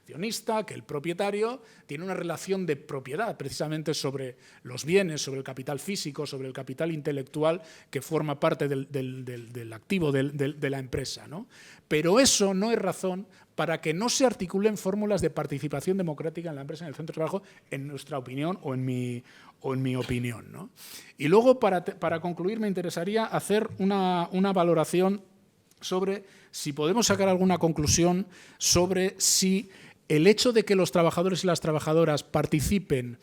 accionista, que el propietario, tiene una relación de propiedad precisamente sobre los bienes, sobre el capital físico, sobre el capital intelectual que forma parte del activo de la empresa, ¿no? Pero eso no es razón para que no se articulen fórmulas de participación democrática en la empresa, en el centro de trabajo, en nuestra opinión o en mi opinión, ¿no? Y luego, para concluir, me interesaría hacer una valoración sobre si podemos sacar alguna conclusión sobre si el hecho de que los trabajadores y las trabajadoras participen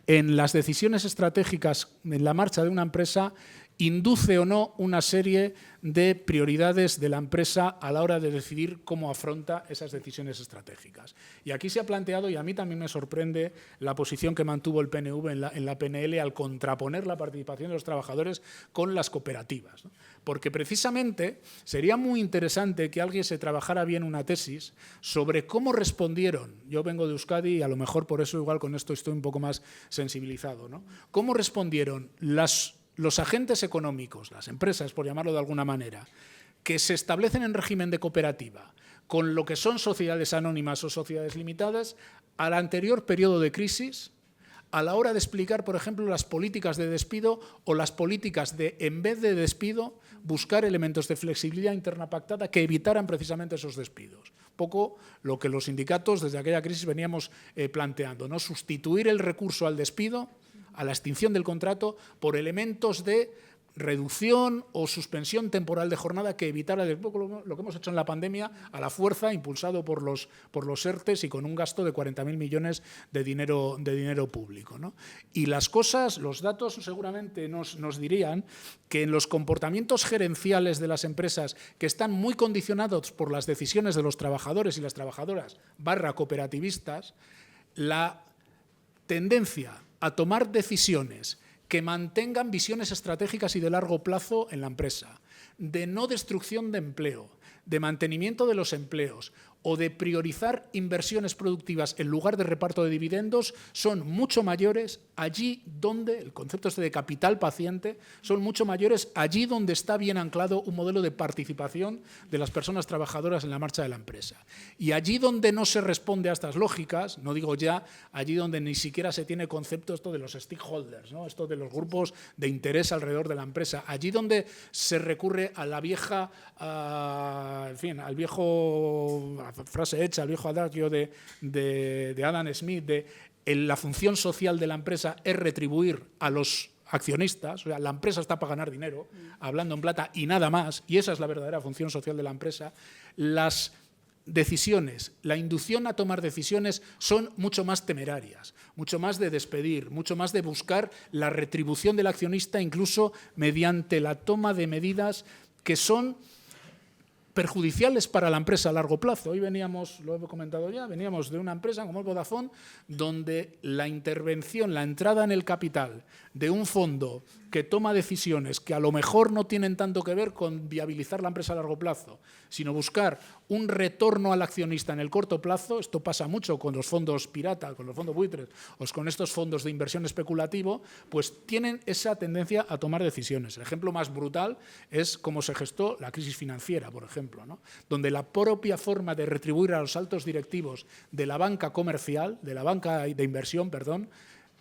en las decisiones estratégicas en la marcha de una empresa induce o no una serie de prioridades de la empresa a la hora de decidir cómo afronta esas decisiones estratégicas. Y aquí se ha planteado, y a mí también me sorprende, la posición que mantuvo el PNV en la PNL al contraponer la participación de los trabajadores con las cooperativas, ¿no? Porque precisamente sería muy interesante que alguien se trabajara bien una tesis sobre cómo respondieron, yo vengo de Euskadi y a lo mejor por eso igual con esto estoy un poco más sensibilizado, ¿no? Cómo respondieron las los agentes económicos, las empresas, por llamarlo de alguna manera, que se establecen en régimen de cooperativa con lo que son sociedades anónimas o sociedades limitadas, al anterior periodo de crisis, a la hora de explicar, por ejemplo, las políticas de despido o las políticas de, en vez de despido, buscar elementos de flexibilidad interna pactada que evitaran precisamente esos despidos. Poco lo que los sindicatos desde aquella crisis veníamos planteando, ¿no? Sustituir el recurso al despido, a la extinción del contrato, por elementos de reducción o suspensión temporal de jornada que evitara lo que hemos hecho en la pandemia a la fuerza, impulsado por los ERTEs y con un gasto de 40.000 millones de dinero público, ¿no? Y las cosas, los datos seguramente nos dirían que en los comportamientos gerenciales de las empresas que están muy condicionados por las decisiones de los trabajadores y las trabajadoras / cooperativistas, la tendencia a tomar decisiones que mantengan visiones estratégicas y de largo plazo en la empresa, de no destrucción de empleo, de mantenimiento de los empleos o de priorizar inversiones productivas en lugar de reparto de dividendos, son mucho mayores allí donde, el concepto de capital paciente, son mucho mayores allí donde está bien anclado un modelo de participación de las personas trabajadoras en la marcha de la empresa. Y allí donde no se responde a estas lógicas, no digo ya, allí donde ni siquiera se tiene concepto esto de los stakeholders, ¿no? Esto de los grupos de interés alrededor de la empresa, allí donde se recurre a la vieja, al viejo frase hecha, el viejo adagio de Adam Smith, la función social de la empresa es retribuir a los accionistas, o sea, la empresa está para ganar dinero, hablando en plata y nada más, y esa es la verdadera función social de la empresa. Las decisiones, la inducción a tomar decisiones son mucho más temerarias, mucho más de despedir, mucho más de buscar la retribución del accionista, incluso mediante la toma de medidas que son perjudiciales para la empresa a largo plazo. Hoy veníamos, lo he comentado ya, veníamos de una empresa como el Vodafone, donde la intervención, la entrada en el capital de un fondo que toma decisiones que a lo mejor no tienen tanto que ver con viabilizar la empresa a largo plazo, sino buscar un retorno al accionista en el corto plazo. Esto pasa mucho con los fondos pirata, con los fondos buitres o con estos fondos de inversión especulativo, pues tienen esa tendencia a tomar decisiones. El ejemplo más brutal es cómo se gestó la crisis financiera, por ejemplo, ¿no? Donde la propia forma de retribuir a los altos directivos de la banca comercial, de la banca de inversión,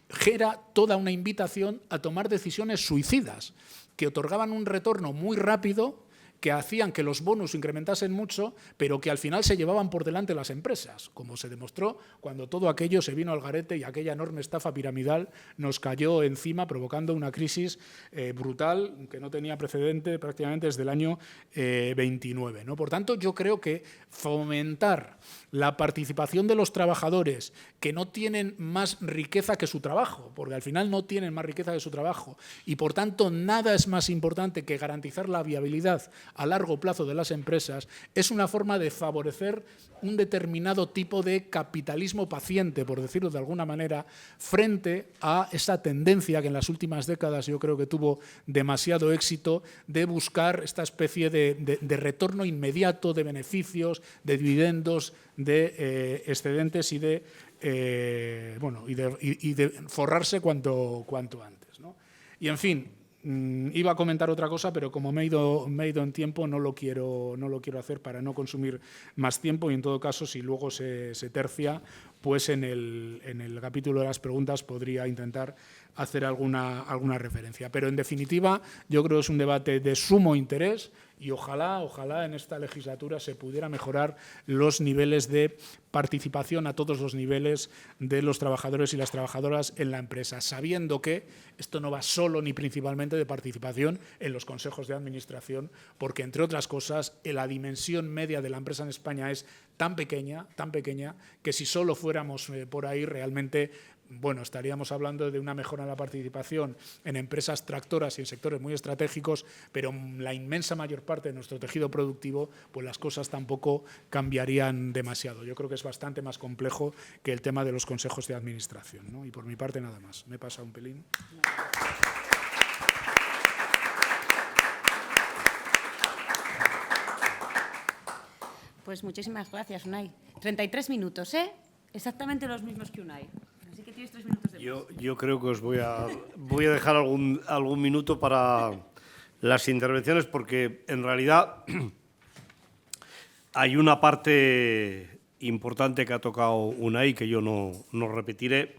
genera toda una invitación a tomar decisiones suicidas que otorgaban un retorno muy rápido, que hacían que los bonus incrementasen mucho, pero que al final se llevaban por delante las empresas, como se demostró cuando todo aquello se vino al garete y aquella enorme estafa piramidal nos cayó encima, provocando una crisis brutal que no tenía precedente prácticamente desde el año 29, ¿no? Por tanto, yo creo que fomentar la participación de los trabajadores que no tienen más riqueza que su trabajo, porque al final no tienen más riqueza que su trabajo, y por tanto nada es más importante que garantizar la viabilidad a largo plazo de las empresas, es una forma de favorecer un determinado tipo de capitalismo paciente, por decirlo de alguna manera, frente a esa tendencia que en las últimas décadas yo creo que tuvo demasiado éxito de buscar esta especie de retorno inmediato de beneficios, de dividendos, de excedentes y de forrarse cuanto antes, ¿no? Y en fin, iba a comentar otra cosa, pero como me he ido en tiempo, no lo quiero hacer para no consumir más tiempo, y en todo caso, si luego se tercia, pues en el capítulo de las preguntas podría intentar hacer alguna referencia. Pero en definitiva, yo creo que es un debate de sumo interés y ojalá en esta legislatura se pudiera mejorar los niveles de participación a todos los niveles de los trabajadores y las trabajadoras en la empresa, sabiendo que esto no va solo ni principalmente de participación en los consejos de administración, porque, entre otras cosas, la dimensión media de la empresa en España es tan pequeña, que si solo fuéramos por ahí realmente, bueno, estaríamos hablando de una mejora en la participación en empresas tractoras y en sectores muy estratégicos, pero en la inmensa mayor parte de nuestro tejido productivo, pues las cosas tampoco cambiarían demasiado. Yo creo que es bastante más complejo que el tema de los consejos de administración, ¿no? Y por mi parte nada más. Me he pasado un pelín. Pues muchísimas gracias, Unai. 33 minutos, ¿eh? Exactamente los mismos que Unai. Así que que tienes 3 minutos de voz. Yo creo que os voy a dejar algún minuto para las intervenciones, porque en realidad hay una parte importante que ha tocado Unai que yo no repetiré,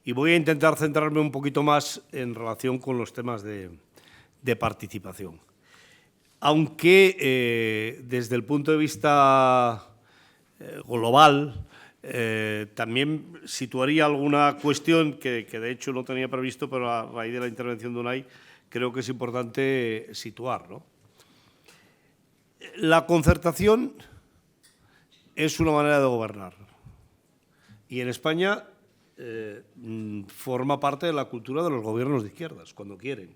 y voy a intentar centrarme un poquito más en relación con los temas de participación. Aunque desde el punto de vista global también situaría alguna cuestión que de hecho no tenía previsto, pero a raíz de la intervención de Unai creo que es importante situar, ¿no? La concertación es una manera de gobernar, y en España forma parte de la cultura de los gobiernos de izquierdas, cuando quieren.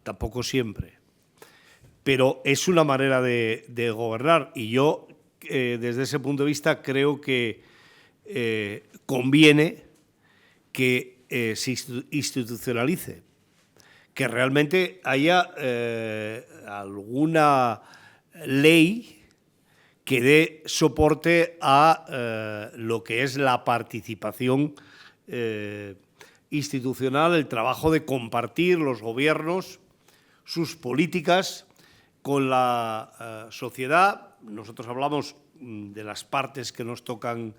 Tampoco siempre, pero es una manera de gobernar, y yo desde ese punto de vista creo que conviene que se institucionalice, que realmente haya alguna ley que dé soporte a lo que es la participación institucional, el trabajo de compartir los gobiernos, sus políticas con la sociedad. Nosotros hablamos de las partes que nos tocan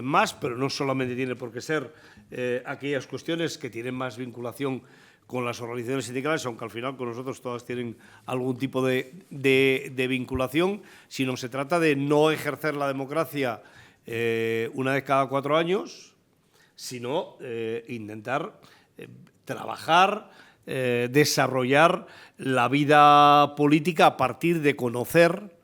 más, pero no solamente tiene por qué ser aquellas cuestiones que tienen más vinculación con las organizaciones sindicales, aunque al final con nosotros todas tienen algún tipo de vinculación, sino se trata de no ejercer la democracia una vez cada 4 años, sino intentar trabajar, desarrollar la vida política a partir de conocer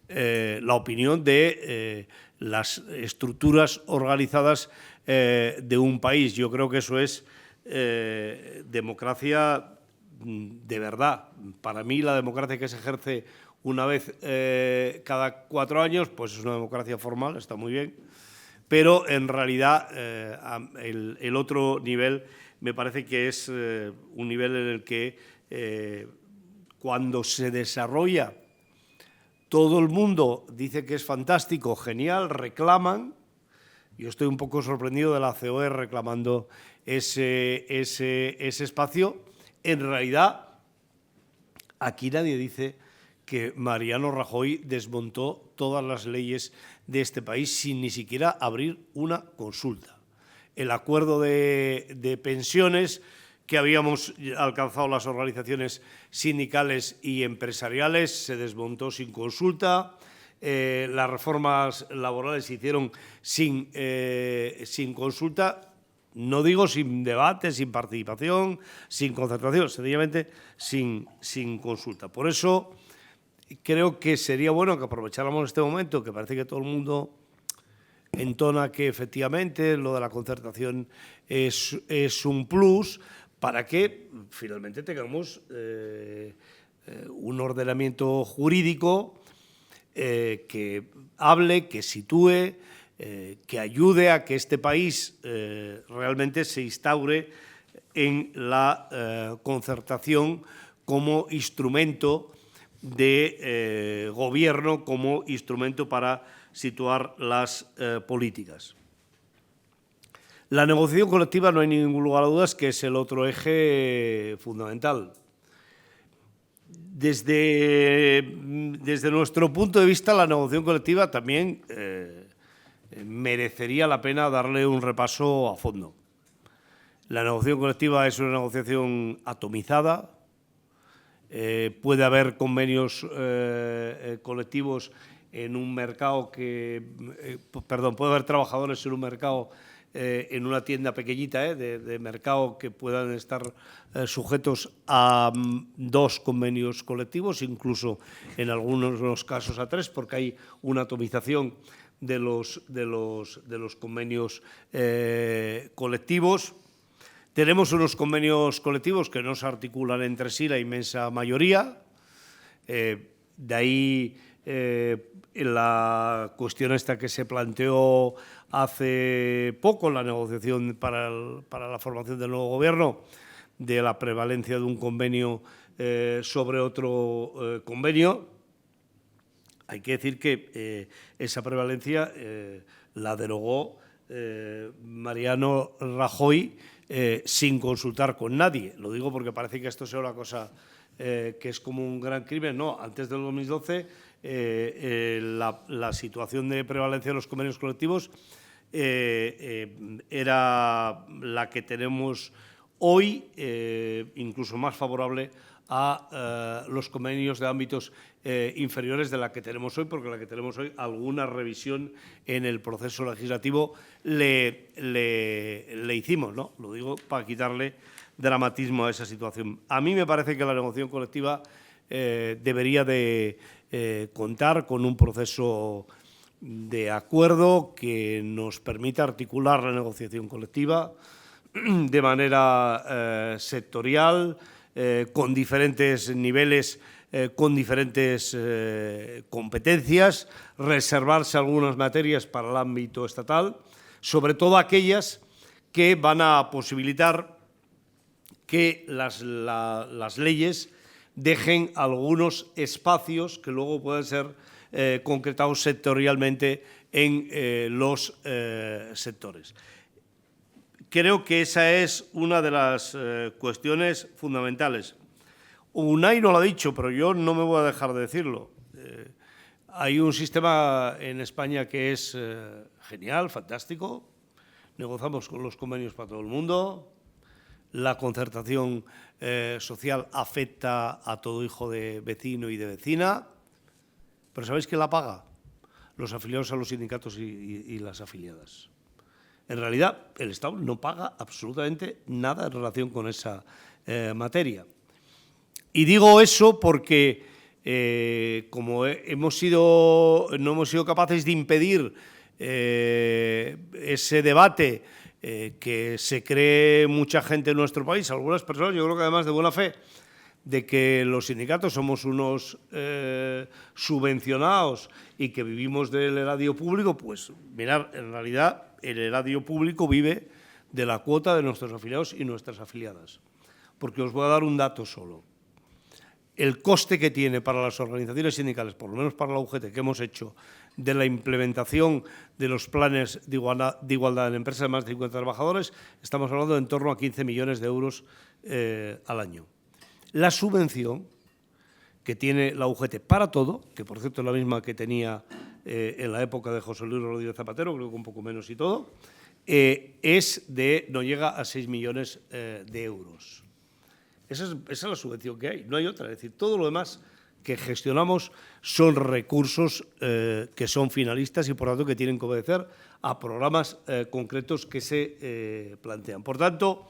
la opinión de las estructuras organizadas de un país. Yo creo que eso es democracia de verdad. Para mí la democracia que se ejerce una vez cada 4 años, pues es una democracia formal, está muy bien, pero en realidad el otro nivel me parece que es un nivel en el que cuando se desarrolla todo el mundo dice que es fantástico, genial, reclaman. Yo estoy un poco sorprendido de la COE reclamando ese espacio. En realidad, aquí nadie dice que Mariano Rajoy desmontó todas las leyes de este país sin ni siquiera abrir una consulta. El acuerdo de pensiones que habíamos alcanzado las organizaciones sindicales y empresariales se desmontó sin consulta. Las reformas laborales se hicieron sin consulta, no digo sin debate, sin participación, sin concertación, sencillamente sin consulta. Por eso creo que sería bueno que aprovecháramos este momento, que parece que todo el mundo entona que efectivamente lo de la concertación es un plus, para que finalmente tengamos un ordenamiento jurídico que hable, que sitúe, que ayude a que este país realmente se instaure en la concertación como instrumento de gobierno, como instrumento para situar las políticas. La negociación colectiva, no hay ningún lugar a dudas que es el otro eje fundamental. Desde nuestro punto de vista, la negociación colectiva también merecería la pena darle un repaso a fondo. La negociación colectiva es una negociación atomizada. Puede haber convenios colectivos en un mercado puede haber trabajadores en un mercado, en una tienda pequeñita de mercado, que puedan estar sujetos a 2 convenios colectivos, incluso en algunos casos a 3, porque hay una atomización de los convenios colectivos. Tenemos unos convenios colectivos que no se articulan entre sí la inmensa mayoría. De ahí la cuestión esta que se planteó hace poco en la negociación para la formación del nuevo gobierno, de la prevalencia de un convenio sobre otro convenio. Hay que decir que esa prevalencia la derogó Mariano Rajoy sin consultar con nadie. Lo digo porque parece que esto sea una cosa que es como un gran crimen. No, antes del 2012 la situación de prevalencia de los convenios colectivos era la que tenemos hoy, incluso más favorable a los convenios de ámbitos inferiores de la que tenemos hoy, porque la que tenemos hoy, alguna revisión en el proceso legislativo le hicimos, ¿no? Lo digo para quitarle dramatismo a esa situación. A mí me parece que la negociación colectiva debería de contar con un proceso de acuerdo que nos permita articular la negociación colectiva de manera sectorial, con diferentes niveles, con diferentes competencias, reservarse algunas materias para el ámbito estatal, sobre todo aquellas que van a posibilitar que las leyes dejen algunos espacios que luego pueden ser concretados sectorialmente en los sectores. Creo que esa es una de las cuestiones fundamentales. Unai no lo ha dicho, pero yo no me voy a dejar de decirlo. Hay un sistema en España que es genial, fantástico. Negociamos con los convenios para todo el mundo. La concertación social afecta a todo hijo de vecino y de vecina. Pero ¿sabéis quién la paga? Los afiliados a los sindicatos y las afiliadas. En realidad, el Estado no paga absolutamente nada en relación con esa materia. Y digo eso porque, como no hemos sido capaces de impedir ese debate que se cree mucha gente en nuestro país, algunas personas, yo creo que además de buena fe, de que los sindicatos somos unos subvencionados y que vivimos del erario público, pues mirad, en realidad el erario público vive de la cuota de nuestros afiliados y nuestras afiliadas. Porque os voy a dar un dato solo. El coste que tiene para las organizaciones sindicales, por lo menos para la UGT, que hemos hecho, de la implementación de los planes de igualdad en empresas de más de 50 trabajadores, estamos hablando de en torno a 15 millones de euros al año. La subvención que tiene la UGT para todo, que por cierto es la misma que tenía en la época de José Luis Rodríguez Zapatero, creo que un poco menos y todo, no llega a 6 millones de euros. Esa es la subvención que hay, no hay otra. Es decir, todo lo demás que gestionamos son recursos que son finalistas y, por tanto, que tienen que obedecer a programas concretos que se plantean. Por tanto,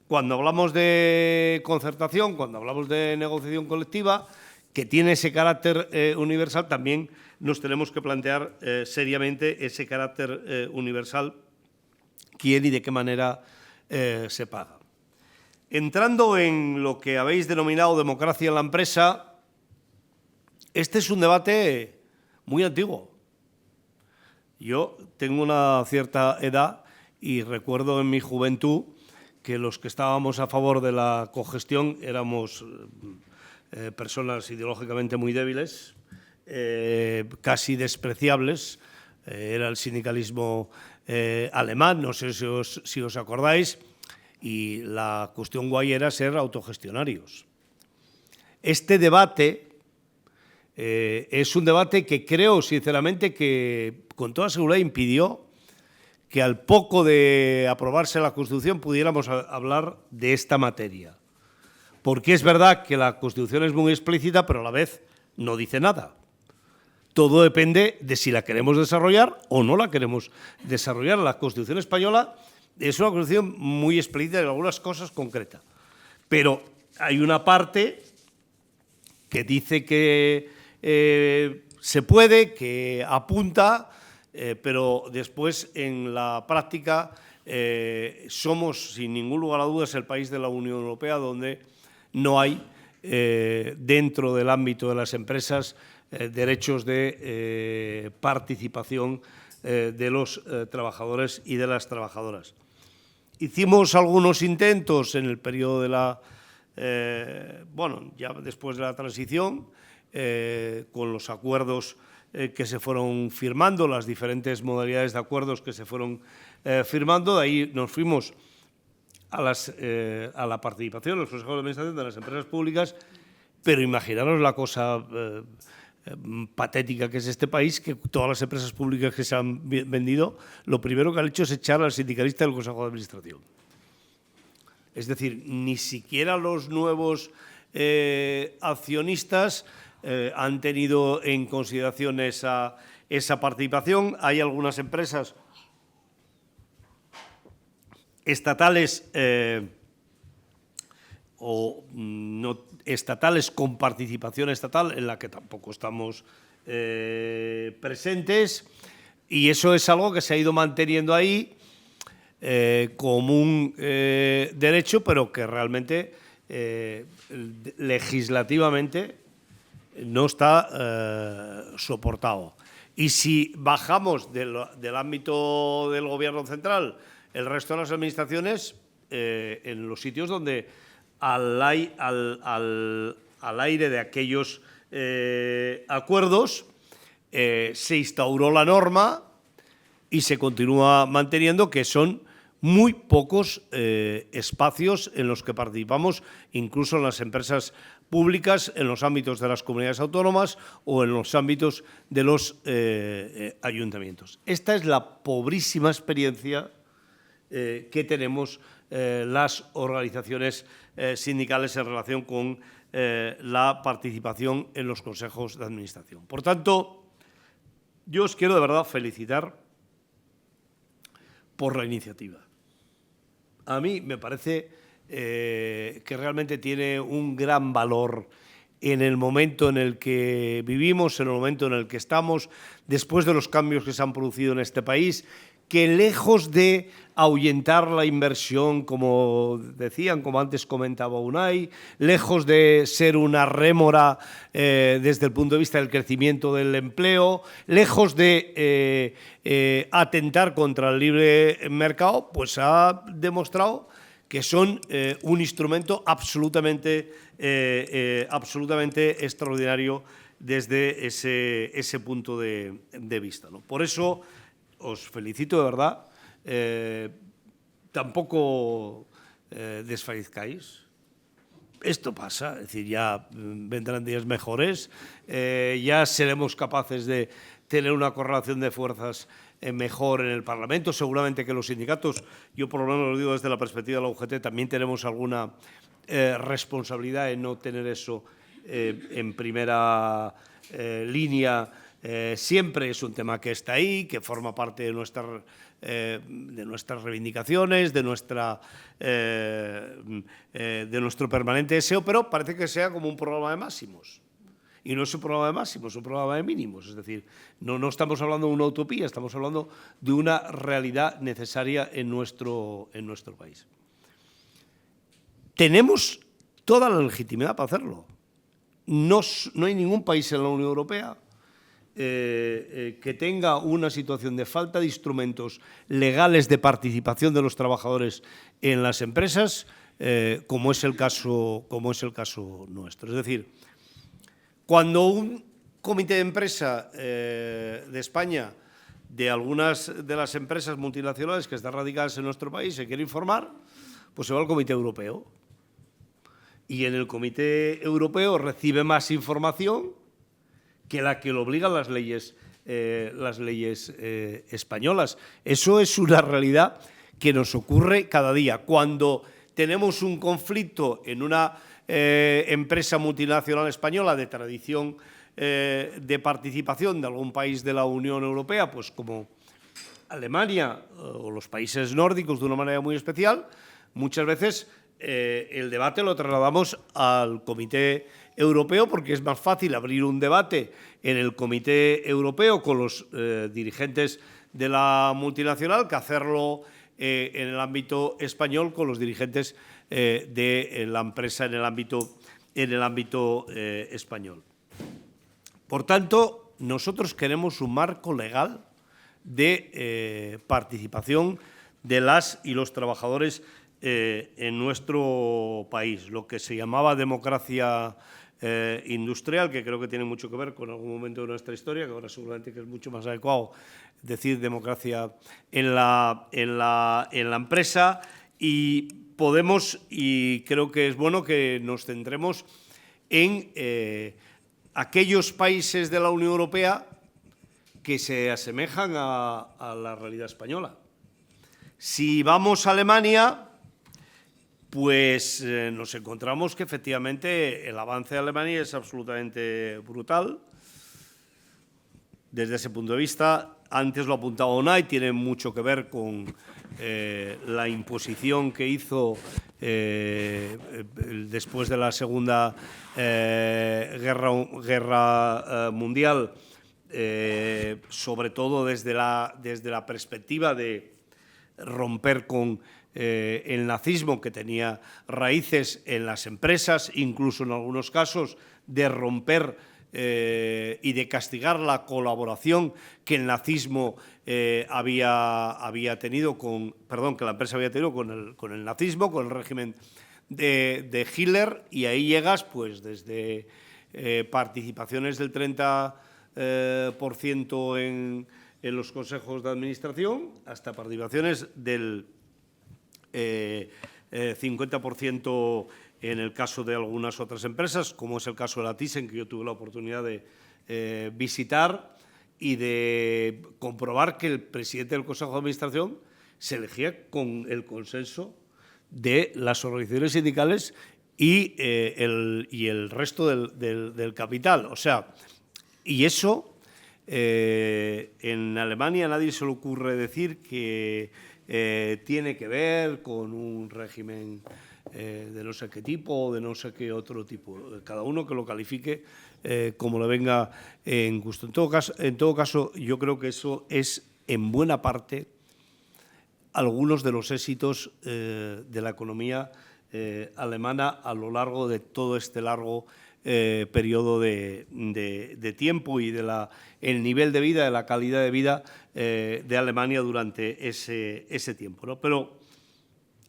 cuando hablamos de concertación, cuando hablamos de negociación colectiva, que tiene ese carácter universal, también nos tenemos que plantear seriamente ese carácter universal, quién y de qué manera se paga. Entrando en lo que habéis denominado democracia en la empresa, este es un debate muy antiguo. Yo tengo una cierta edad y recuerdo en mi juventud que los que estábamos a favor de la cogestión éramos personas ideológicamente muy débiles, casi despreciables. Era el sindicalismo alemán, no sé si os acordáis, y la cuestión guay era ser autogestionarios. Este debate es un debate que creo, sinceramente, que con toda seguridad impidió que al poco de aprobarse la Constitución pudiéramos hablar de esta materia. Porque es verdad que la Constitución es muy explícita, pero a la vez no dice nada. Todo depende de si la queremos desarrollar o no la queremos desarrollar. La Constitución española es una Constitución muy explícita en algunas cosas concretas. Pero hay una parte que dice que se puede, que apunta, pero después en la práctica somos, sin ningún lugar a dudas, el país de la Unión Europea donde no hay, dentro del ámbito de las empresas, derechos de participación de los trabajadores y de las trabajadoras. Hicimos algunos intentos en el periodo de la, ya después de la transición, con los acuerdos que se fueron firmando, las diferentes modalidades de acuerdos que se fueron firmando. De ahí nos fuimos a la participación en los consejos de administración de las empresas públicas, pero imaginaros la cosa patética que es este país, que todas las empresas públicas que se han vendido, lo primero que han hecho es echar al sindicalista del Consejo de Administración. Es decir, ni siquiera los nuevos accionistas han tenido en consideración esa participación. Hay algunas empresas estatales o no estatales con participación estatal en la que tampoco estamos presentes, y eso es algo que se ha ido manteniendo ahí como un derecho, pero que realmente legislativamente no está soportado. Y si bajamos del ámbito del Gobierno central, el resto de las administraciones, en los sitios donde al aire de aquellos acuerdos se instauró la norma y se continúa manteniendo, que son muy pocos espacios en los que participamos, incluso en las empresas públicas, en los ámbitos de las comunidades autónomas o en los ámbitos de los ayuntamientos. Esta es la pobrísima experiencia que tenemos las organizaciones sindicales en relación con la participación en los consejos de administración. Por tanto, yo os quiero de verdad felicitar por la iniciativa. A mí me parece que realmente tiene un gran valor en el momento en el que vivimos, en el momento en el que estamos, después de los cambios que se han producido en este país, que lejos de ahuyentar la inversión, como decían, como antes comentaba Unai, lejos de ser una rémora desde el punto de vista del crecimiento del empleo, lejos de atentar contra el libre mercado, pues ha demostrado que son un instrumento absolutamente extraordinario desde ese punto de vista, ¿no? Por eso os felicito de verdad. Tampoco desfallezcáis. Esto pasa, es decir, ya vendrán días mejores, ya seremos capaces de tener una correlación de fuerzas mejor en el Parlamento. Seguramente que los sindicatos, yo por lo menos lo digo desde la perspectiva de la UGT, también tenemos alguna responsabilidad en no tener eso en primera línea. Siempre es un tema que está ahí, que forma parte de nuestras reivindicaciones, de nuestro permanente deseo, pero parece que sea como un programa de máximos. Y no es un programa de máximos, es un programa de mínimos. Es decir, no estamos hablando de una utopía, estamos hablando de una realidad necesaria en nuestro país. Tenemos toda la legitimidad para hacerlo. No hay ningún país en la Unión Europea que tenga una situación de falta de instrumentos legales de participación de los trabajadores en las empresas, como es el caso nuestro. Es decir, cuando un comité de empresa de España, de algunas de las empresas multinacionales que están radicadas en nuestro país, se quiere informar, pues se va al Comité Europeo. Y en el Comité Europeo recibe más información que la que lo obligan las leyes españolas. Eso es una realidad que nos ocurre cada día. Cuando tenemos un conflicto en una empresa multinacional española de tradición de participación de algún país de la Unión Europea, pues como Alemania o los países nórdicos de una manera muy especial, muchas veces el debate lo trasladamos al Comité Europeo porque es más fácil abrir un debate en el Comité Europeo con los dirigentes de la multinacional que hacerlo en el ámbito español con los dirigentes de la empresa en el ámbito español. Por tanto, nosotros queremos un marco legal de participación de las y los trabajadores en nuestro país, lo que se llamaba democracia industrial, que creo que tiene mucho que ver con algún momento de nuestra historia, que ahora seguramente que es mucho más adecuado decir democracia en la empresa, y podemos, y creo que es bueno que nos centremos en aquellos países de la Unión Europea que se asemejan a la realidad española. Si vamos a Alemania, pues nos encontramos que efectivamente el avance de Alemania es absolutamente brutal. Desde ese punto de vista, antes lo apuntaba Unai, tiene mucho que ver con la imposición que hizo después de la Segunda Guerra Mundial, sobre todo desde la perspectiva de romper con el nazismo, que tenía raíces en las empresas, incluso en algunos casos de romper y de castigar la colaboración que el nazismo había tenido que la empresa había tenido con el nazismo, con el régimen de Hitler, y ahí llegas pues desde participaciones del 30% en los consejos de administración hasta participaciones del 50% en el caso de algunas otras empresas, como es el caso de la Thyssen, que yo tuve la oportunidad de visitar y de comprobar que el presidente del Consejo de Administración se elegía con el consenso de las organizaciones sindicales y el resto del capital. O sea, y eso en Alemania a nadie se le ocurre decir que tiene que ver con un régimen de no sé qué tipo o de no sé qué otro tipo. Cada uno que lo califique como le venga en gusto. En todo caso, yo creo que eso es en buena parte algunos de los éxitos de la economía alemana a lo largo de todo este largo periodo de tiempo y el nivel de vida, de la calidad de vida de Alemania durante ese tiempo, ¿no? Pero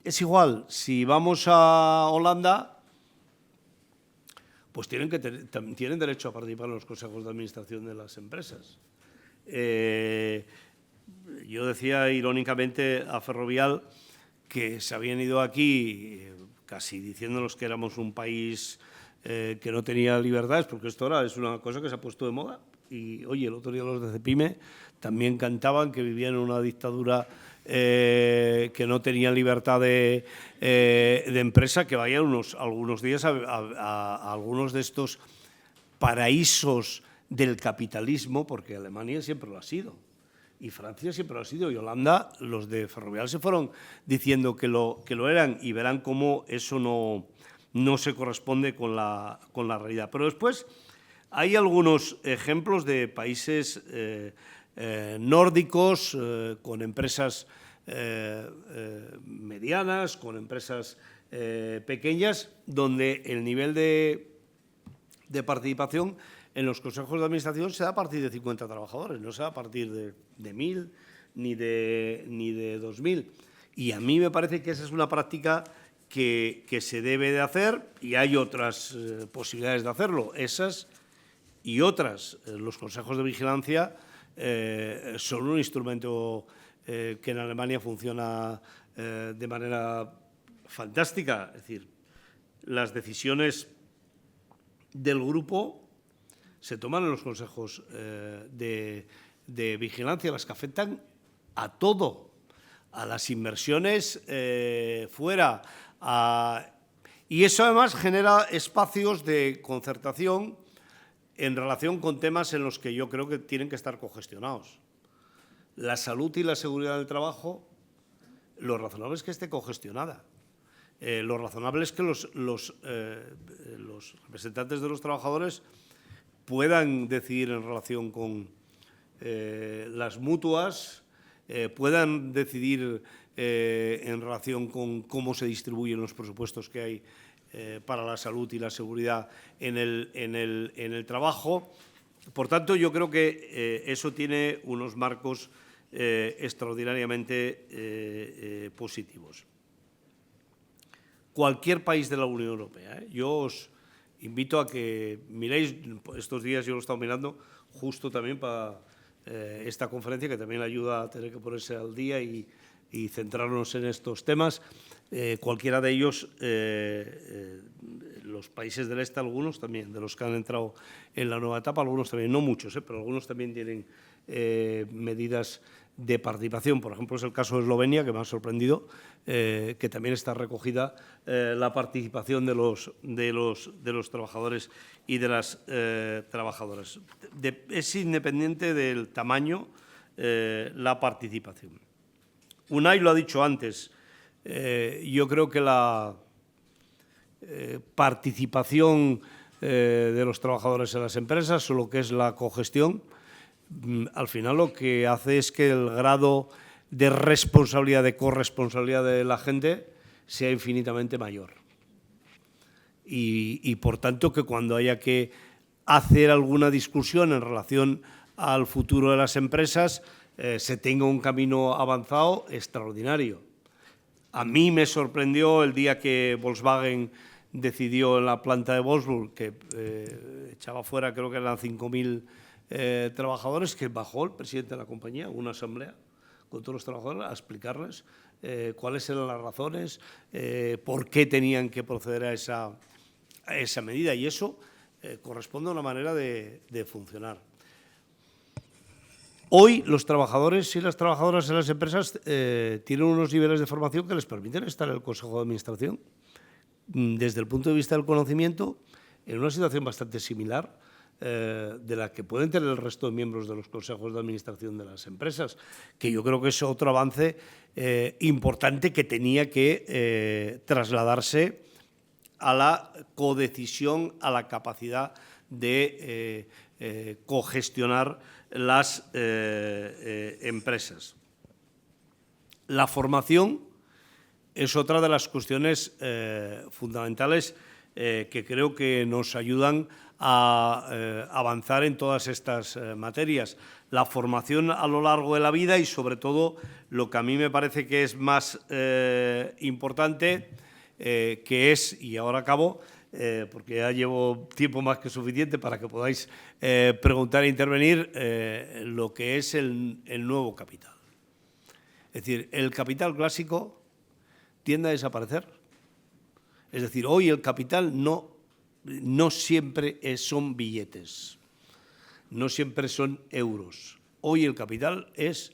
es igual, si vamos a Holanda, pues tienen derecho a participar en los consejos de administración de las empresas. Yo decía irónicamente a Ferrovial que se habían ido aquí casi diciéndonos que éramos un país que no tenía libertades, porque esto ahora es una cosa que se ha puesto de moda. Y, oye, el otro día los de Cepime también cantaban que vivían en una dictadura que no tenían libertad de empresa, que vayan algunos días a algunos de estos paraísos del capitalismo, porque Alemania siempre lo ha sido. Y Francia siempre lo ha sido, y Holanda, los de Ferrovial se fueron diciendo que lo eran, y verán cómo eso no se corresponde con la realidad. Pero después hay algunos ejemplos de países nórdicos con empresas medianas, con empresas pequeñas, donde el nivel de participación en los consejos de administración se da a partir de 50 trabajadores, no se da a partir de 1.000 ni de 2.000. Y a mí me parece que esa es una práctica que se debe de hacer, y hay otras posibilidades de hacerlo, esas y otras. Los consejos de vigilancia son un instrumento que en Alemania funciona de manera fantástica. Es decir, las decisiones del grupo se toman en los consejos de vigilancia, las que afectan a todo, a las inversiones fuera. Y eso además genera espacios de concertación en relación con temas en los que yo creo que tienen que estar congestionados. La salud y la seguridad del trabajo, lo razonable es que esté congestionada. Lo razonable es que los representantes de los trabajadores puedan decidir en relación con las mutuas, puedan decidir en relación con cómo se distribuyen los presupuestos que hay para la salud y la seguridad en el trabajo. Por tanto, yo creo que eso tiene unos marcos extraordinariamente positivos. Cualquier país de la Unión Europea, yo os invito a que miréis, estos días yo lo he estado mirando, justo también para esta conferencia, que también ayuda a tener que ponerse al día y centrarnos en estos temas. Cualquiera de ellos, los países del este, algunos también, de los que han entrado en la nueva etapa, algunos también, no muchos, pero algunos también tienen medidas de participación. Por ejemplo, es el caso de Eslovenia, que me ha sorprendido, que también está recogida la participación de los trabajadores y de las trabajadoras. Es independiente del tamaño la participación. Unai lo ha dicho antes, yo creo que la participación de los trabajadores en las empresas o lo que es la cogestión, al final lo que hace es que el grado de responsabilidad, de corresponsabilidad de la gente sea infinitamente mayor. Y por tanto, que cuando haya que hacer alguna discusión en relación al futuro de las empresas, se tenga un camino avanzado extraordinario. A mí me sorprendió el día que Volkswagen decidió en la planta de Wolfsburg, que echaba fuera, creo que eran 5.000 trabajadores, que bajó el presidente de la compañía, una asamblea con todos los trabajadores, a explicarles cuáles eran las razones, por qué tenían que proceder a esa medida. Y eso corresponde a una manera de funcionar. Hoy los trabajadores y las trabajadoras en las empresas tienen unos niveles de formación que les permiten estar en el Consejo de Administración, desde el punto de vista del conocimiento, en una situación bastante similar de la que pueden tener el resto de miembros de los consejos de administración de las empresas, que yo creo que es otro avance importante que tenía que trasladarse a la codecisión, a la capacidad de cogestionar las empresas. La formación es otra de las cuestiones fundamentales que creo que nos ayudan a avanzar en todas estas materias. La formación a lo largo de la vida y, sobre todo, lo que a mí me parece que es más importante, que es, y ahora acabo, porque ya llevo tiempo más que suficiente para que podáis preguntar e intervenir, lo que es el nuevo capital. Es decir, el capital clásico tiende a desaparecer. Es decir, hoy el capital no siempre son billetes, no siempre son euros. Hoy el capital es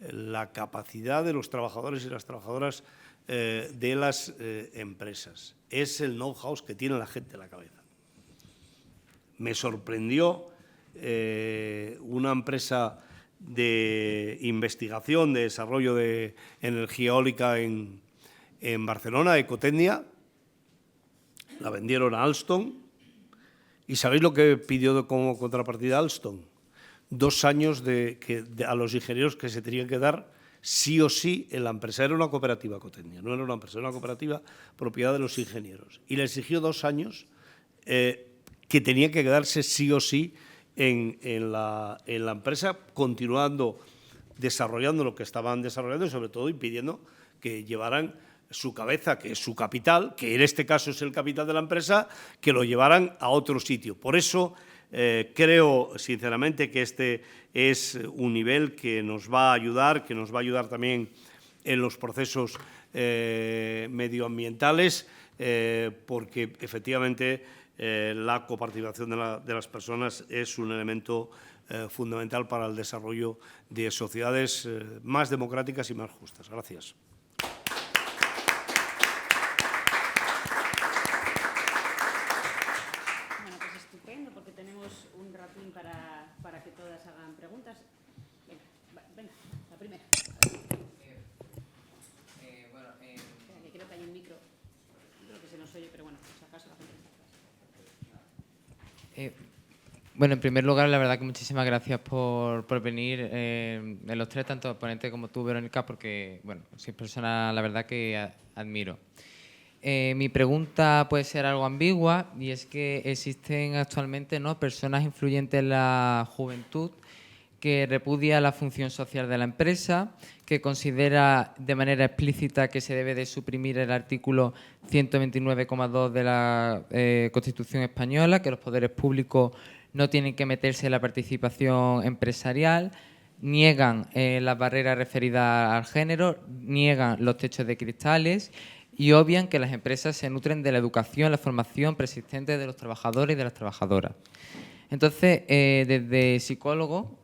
la capacidad de los trabajadores y las trabajadoras de las empresas. Es el know-how que tiene la gente en la cabeza. Me sorprendió una empresa de investigación, de desarrollo de energía eólica en Barcelona, Ecotecnia. La vendieron a Alstom. ¿Y sabéis lo que pidió como contrapartida Alstom? 2 años a los ingenieros que se tenían que dar sí o sí en la empresa. Era una cooperativa Ecotecnia, no era una empresa, era una cooperativa propiedad de los ingenieros. Y le exigió 2 años que tenían que quedarse sí o sí en la empresa, continuando desarrollando lo que estaban desarrollando y, sobre todo, impidiendo que llevaran su cabeza, que es su capital, que en este caso es el capital de la empresa, que lo llevaran a otro sitio. Por eso creo, sinceramente, que este es un nivel que nos va a ayudar, también en los procesos medioambientales, porque efectivamente la coparticipación de las personas es un elemento fundamental para el desarrollo de sociedades más democráticas y más justas. Gracias. Bueno, pues estupendo, porque tenemos un ratín para que todas hagan preguntas. Venga, la primera. Que creo que hay un micro. Creo que se nos oye, pero bueno, por si acaso la gente está atrás. Bueno, en primer lugar, la verdad que muchísimas gracias por venir, en los tres, tanto el ponente como tú, Verónica, porque, bueno, sois persona, la verdad, que admiro. Mi pregunta puede ser algo ambigua, y es que existen actualmente, ¿no?, personas influyentes en la juventud que repudia la función social de la empresa, que considera de manera explícita que se debe de suprimir el artículo 129,2 de la Constitución española, que los poderes públicos no tienen que meterse en la participación empresarial, niegan las barreras referidas al género, niegan los techos de cristales y obvian que las empresas se nutren de la educación, la formación persistente de los trabajadores y de las trabajadoras. Entonces, desde psicólogo,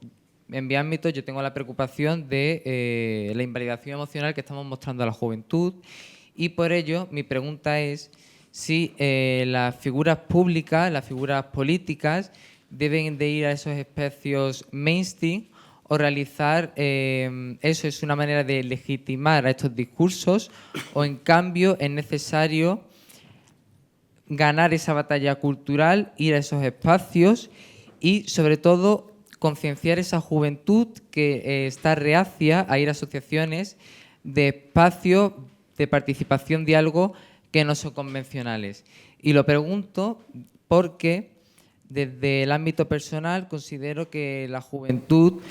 en mi ámbito, yo tengo la preocupación de la invalidación emocional que estamos mostrando a la juventud y por ello mi pregunta es si las figuras públicas, las figuras políticas deben de ir a esos espacios mainstream o realizar eso es una manera de legitimar a estos discursos o en cambio es necesario ganar esa batalla cultural, ir a esos espacios y sobre todo concienciar esa juventud que está reacia a ir a asociaciones de espacios de participación, diálogo que no son convencionales. Y lo pregunto porque desde el ámbito personal considero que la juventud,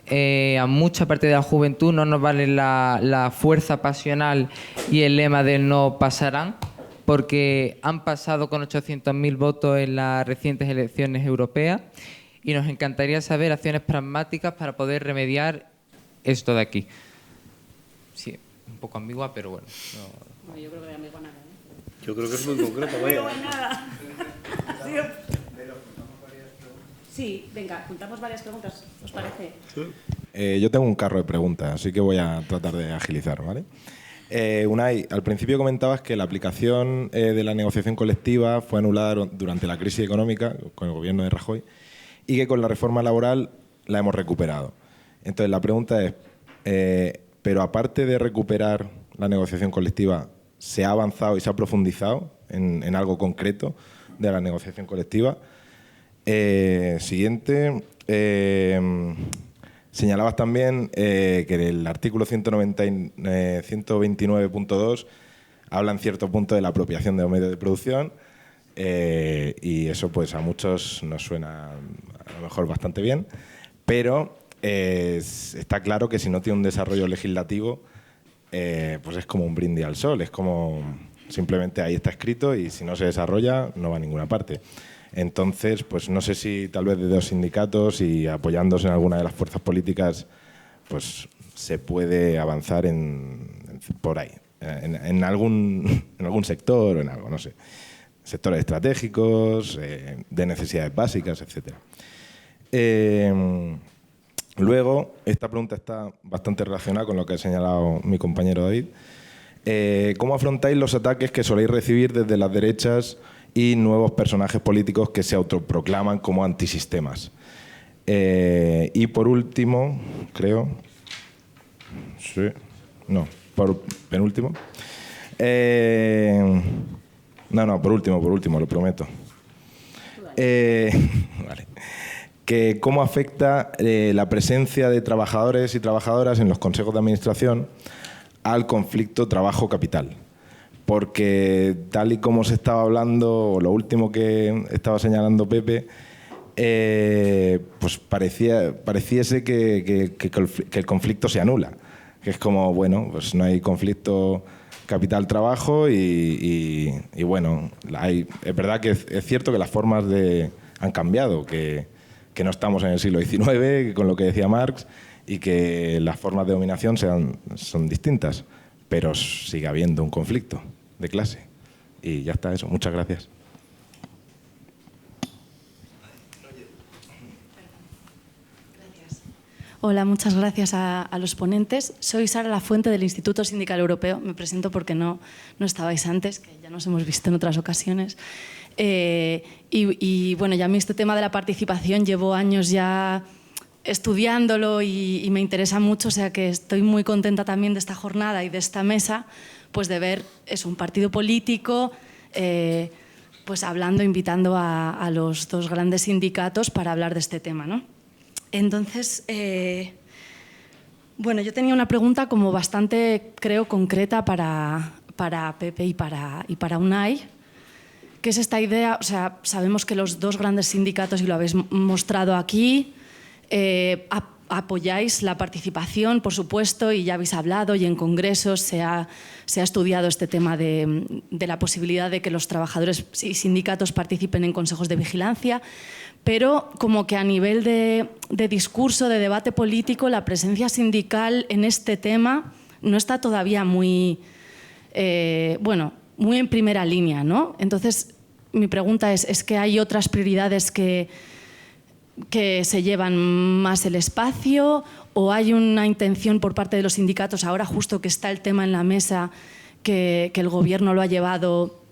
a mucha parte de la juventud no nos vale la fuerza pasional y el lema del no pasarán, porque han pasado con 800.000 votos en las recientes elecciones europeas y nos encantaría saber acciones pragmáticas para poder remediar esto de aquí. Sí, un poco ambigua, pero bueno. No, yo creo que de ambigua nada. Yo creo que es muy concreto, vaya. No hay nada. Sí, venga, juntamos varias preguntas, ¿os parece? Sí. Yo tengo un carro de preguntas, así que voy a tratar de agilizar, ¿vale? Unai, al principio comentabas que la aplicación de la negociación colectiva fue anulada durante la crisis económica con el gobierno de Rajoy y que con la reforma laboral la hemos recuperado. Entonces, la pregunta es, pero aparte de recuperar la negociación colectiva, ¿se ha avanzado y se ha profundizado en algo concreto de la negociación colectiva? Siguiente. Señalabas también que el artículo 129.2 habla en cierto punto de la apropiación de los medios de producción y eso pues a muchos nos suena a lo mejor bastante bien, pero está claro que si no tiene un desarrollo legislativo pues es como un brindis al sol, es como simplemente ahí está escrito y si no se desarrolla no va a ninguna parte. Entonces, pues no sé si tal vez desde los sindicatos y apoyándose en alguna de las fuerzas políticas, pues se puede avanzar por ahí, en algún sector o en algo, no sé, sectores estratégicos, de necesidades básicas, etcétera. Luego, esta pregunta está bastante relacionada con lo que ha señalado mi compañero David. ¿Cómo afrontáis los ataques que soléis recibir desde las derechas y nuevos personajes políticos que se autoproclaman como antisistemas? Y por último, creo... Sí, no, por penúltimo. No, por último, lo prometo. Vale. Que cómo afecta la presencia de trabajadores y trabajadoras en los consejos de administración al conflicto trabajo-capital. Porque tal y como se estaba hablando, o lo último que estaba señalando Pepe, pues pareciese que el conflicto se anula. Que es como, bueno, pues no hay conflicto capital-trabajo y bueno, es verdad que es cierto que las formas han cambiado, que no estamos en el siglo XIX, con lo que decía Marx, y que las formas de dominación son distintas, pero sigue habiendo un conflicto de clase. Y ya está eso. Muchas gracias. Hola, muchas gracias a los ponentes. Soy Sara Lafuente del Instituto Sindical Europeo. Me presento porque no estabais antes, que ya nos hemos visto en otras ocasiones. Y bueno, ya a mí este tema de la participación llevo años ya estudiándolo y me interesa mucho, o sea que estoy muy contenta también de esta jornada y de esta mesa, pues de ver un partido político pues hablando, invitando a los dos grandes sindicatos para hablar de este tema, ¿no? Entonces, bueno, yo tenía una pregunta como bastante, creo, concreta para Pepe y para Unai, que es esta idea, o sea, sabemos que los dos grandes sindicatos, y lo habéis mostrado aquí, apoyáis la participación, por supuesto, y ya habéis hablado y en congresos se ha estudiado este tema de la posibilidad de que los trabajadores y sindicatos participen en consejos de vigilancia, pero como que a nivel de discurso, de debate político, la presencia sindical en este tema no está todavía muy en primera línea, ¿no? Entonces, mi pregunta es que hay otras prioridades que se llevan más el espacio, o hay una intención por parte de los sindicatos, ahora justo que está el tema en la mesa, que el Gobierno lo ha llevado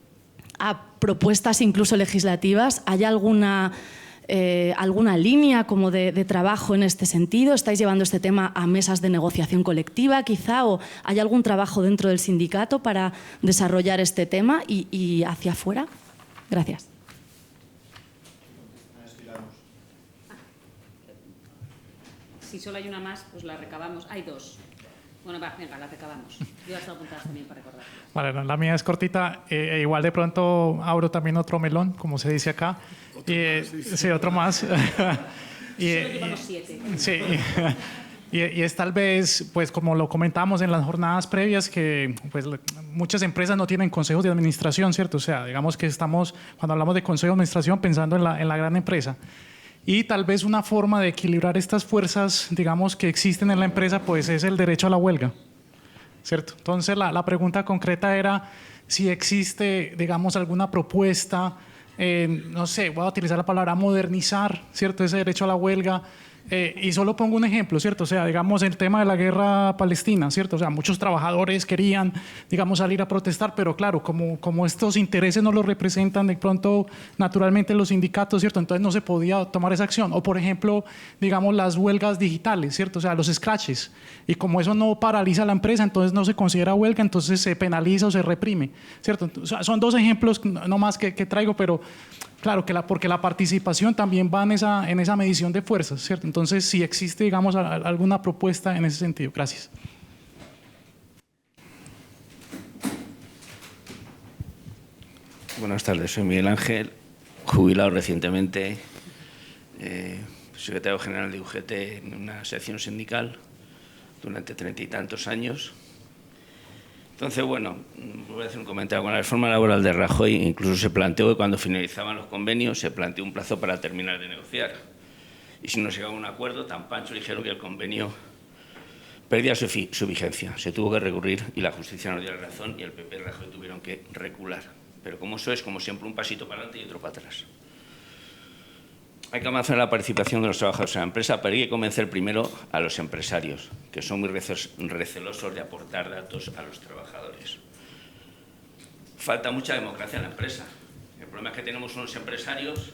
a propuestas incluso legislativas. ¿Hay alguna línea como de trabajo en este sentido? ¿Estáis llevando este tema a mesas de negociación colectiva quizá? ¿O hay algún trabajo dentro del sindicato para desarrollar este tema y hacia afuera? Gracias. Si solo hay una más, pues la recabamos. Hay dos. Bueno, venga, la recabamos. Yo las tengo apuntadas también para recordar. Vale, la mía es cortita. Igual de pronto abro también otro melón, como se dice acá. Sí, otro más. Solo llevamos 7. Sí. Y es tal vez, pues como lo comentamos en las jornadas previas, que pues, muchas empresas no tienen consejos de administración, ¿cierto? O sea, digamos que estamos, cuando hablamos de consejo de administración, pensando en la gran empresa. Y tal vez una forma de equilibrar estas fuerzas, digamos, que existen en la empresa, pues es el derecho a la huelga, ¿cierto? Entonces, la pregunta concreta era si existe, digamos, alguna propuesta, no sé, voy a utilizar la palabra modernizar, ¿cierto? Ese derecho a la huelga. Y solo pongo un ejemplo, ¿cierto? O sea, digamos, el tema de la guerra palestina, ¿cierto? O sea, muchos trabajadores querían, digamos, salir a protestar, pero claro, como estos intereses no los representan de pronto naturalmente los sindicatos, ¿cierto? Entonces no se podía tomar esa acción. O, por ejemplo, digamos, las huelgas digitales, ¿cierto? O sea, los scratches. Y como eso no paraliza la empresa, entonces no se considera huelga, entonces se penaliza o se reprime, ¿cierto? O sea, son dos ejemplos no más que traigo, pero claro, porque la participación también va en esa medición de fuerzas, ¿cierto? Entonces, si existe, digamos, alguna propuesta en ese sentido. Gracias. Buenas tardes, soy Miguel Ángel, jubilado recientemente, secretario general de UGT en una sección sindical durante 30 y tantos años. Entonces, bueno, voy a hacer un comentario. Con la reforma laboral de Rajoy incluso se planteó que cuando finalizaban los convenios se planteó un plazo para terminar de negociar. Y si no se llegaba a un acuerdo, tan pancho dijeron que el convenio perdía su vigencia. Se tuvo que recurrir y la justicia nos dio la razón y el PP y Rajoy tuvieron que recular. Pero como eso es, como siempre, un pasito para adelante y otro para atrás. Hay que avanzar en la participación de los trabajadores en la empresa, pero hay que convencer primero a los empresarios, que son muy recelosos de aportar datos a los trabajadores. Falta mucha democracia en la empresa. El problema es que tenemos unos empresarios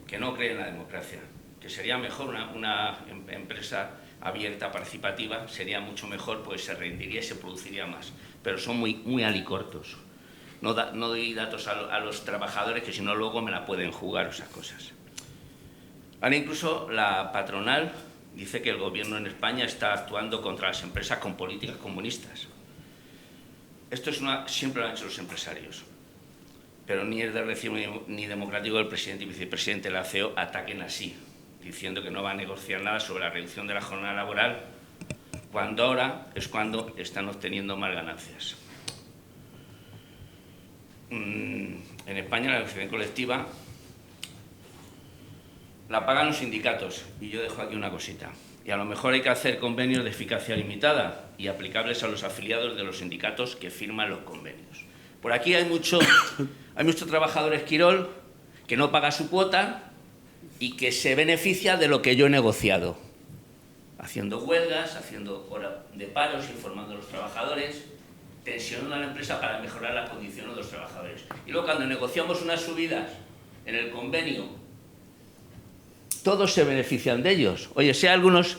que no creen en la democracia, que sería mejor una empresa abierta, participativa, sería mucho mejor, pues se rendiría y se produciría más. Pero son muy alicortos. No doy datos a los trabajadores, que si no luego me la pueden jugar esas cosas. Ahora incluso la patronal dice que el gobierno en España está actuando contra las empresas con políticas comunistas. Esto siempre lo han hecho los empresarios, pero ni es de recibo ni democrático que el presidente y vicepresidente de la CEO ataquen así, diciendo que no va a negociar nada sobre la reducción de la jornada laboral, cuando ahora es cuando están obteniendo más ganancias. En España la negociación colectiva la pagan los sindicatos, y yo dejo aquí una cosita. Y a lo mejor hay que hacer convenios de eficacia limitada y aplicables a los afiliados de los sindicatos que firman los convenios. Por aquí hay mucho trabajador esquirol que no paga su cuota y que se beneficia de lo que yo he negociado, haciendo huelgas, haciendo horas de paros, informando a los trabajadores, tensionando a la empresa para mejorar las condiciones de los trabajadores. Y luego cuando negociamos unas subidas en el convenio, todos se benefician de ellos. Oye, si hay algunos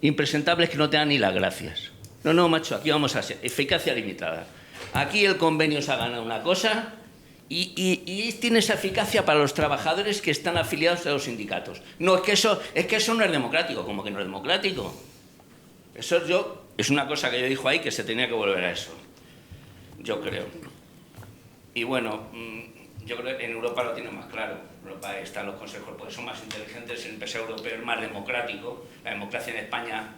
impresentables que no tengan ni las gracias. No, macho, aquí vamos a hacer eficacia limitada. Aquí el convenio se ha ganado una cosa y tiene esa eficacia para los trabajadores que están afiliados a los sindicatos. No, es que eso no es democrático. ¿Cómo que no es democrático? Eso es una cosa que yo dijo ahí, que se tenía que volver a eso. Yo creo. Y bueno, yo creo que en Europa lo tiene más claro. En Europa están los consejos porque son más inteligentes, el empresariado europeo es más democrático. La democracia en España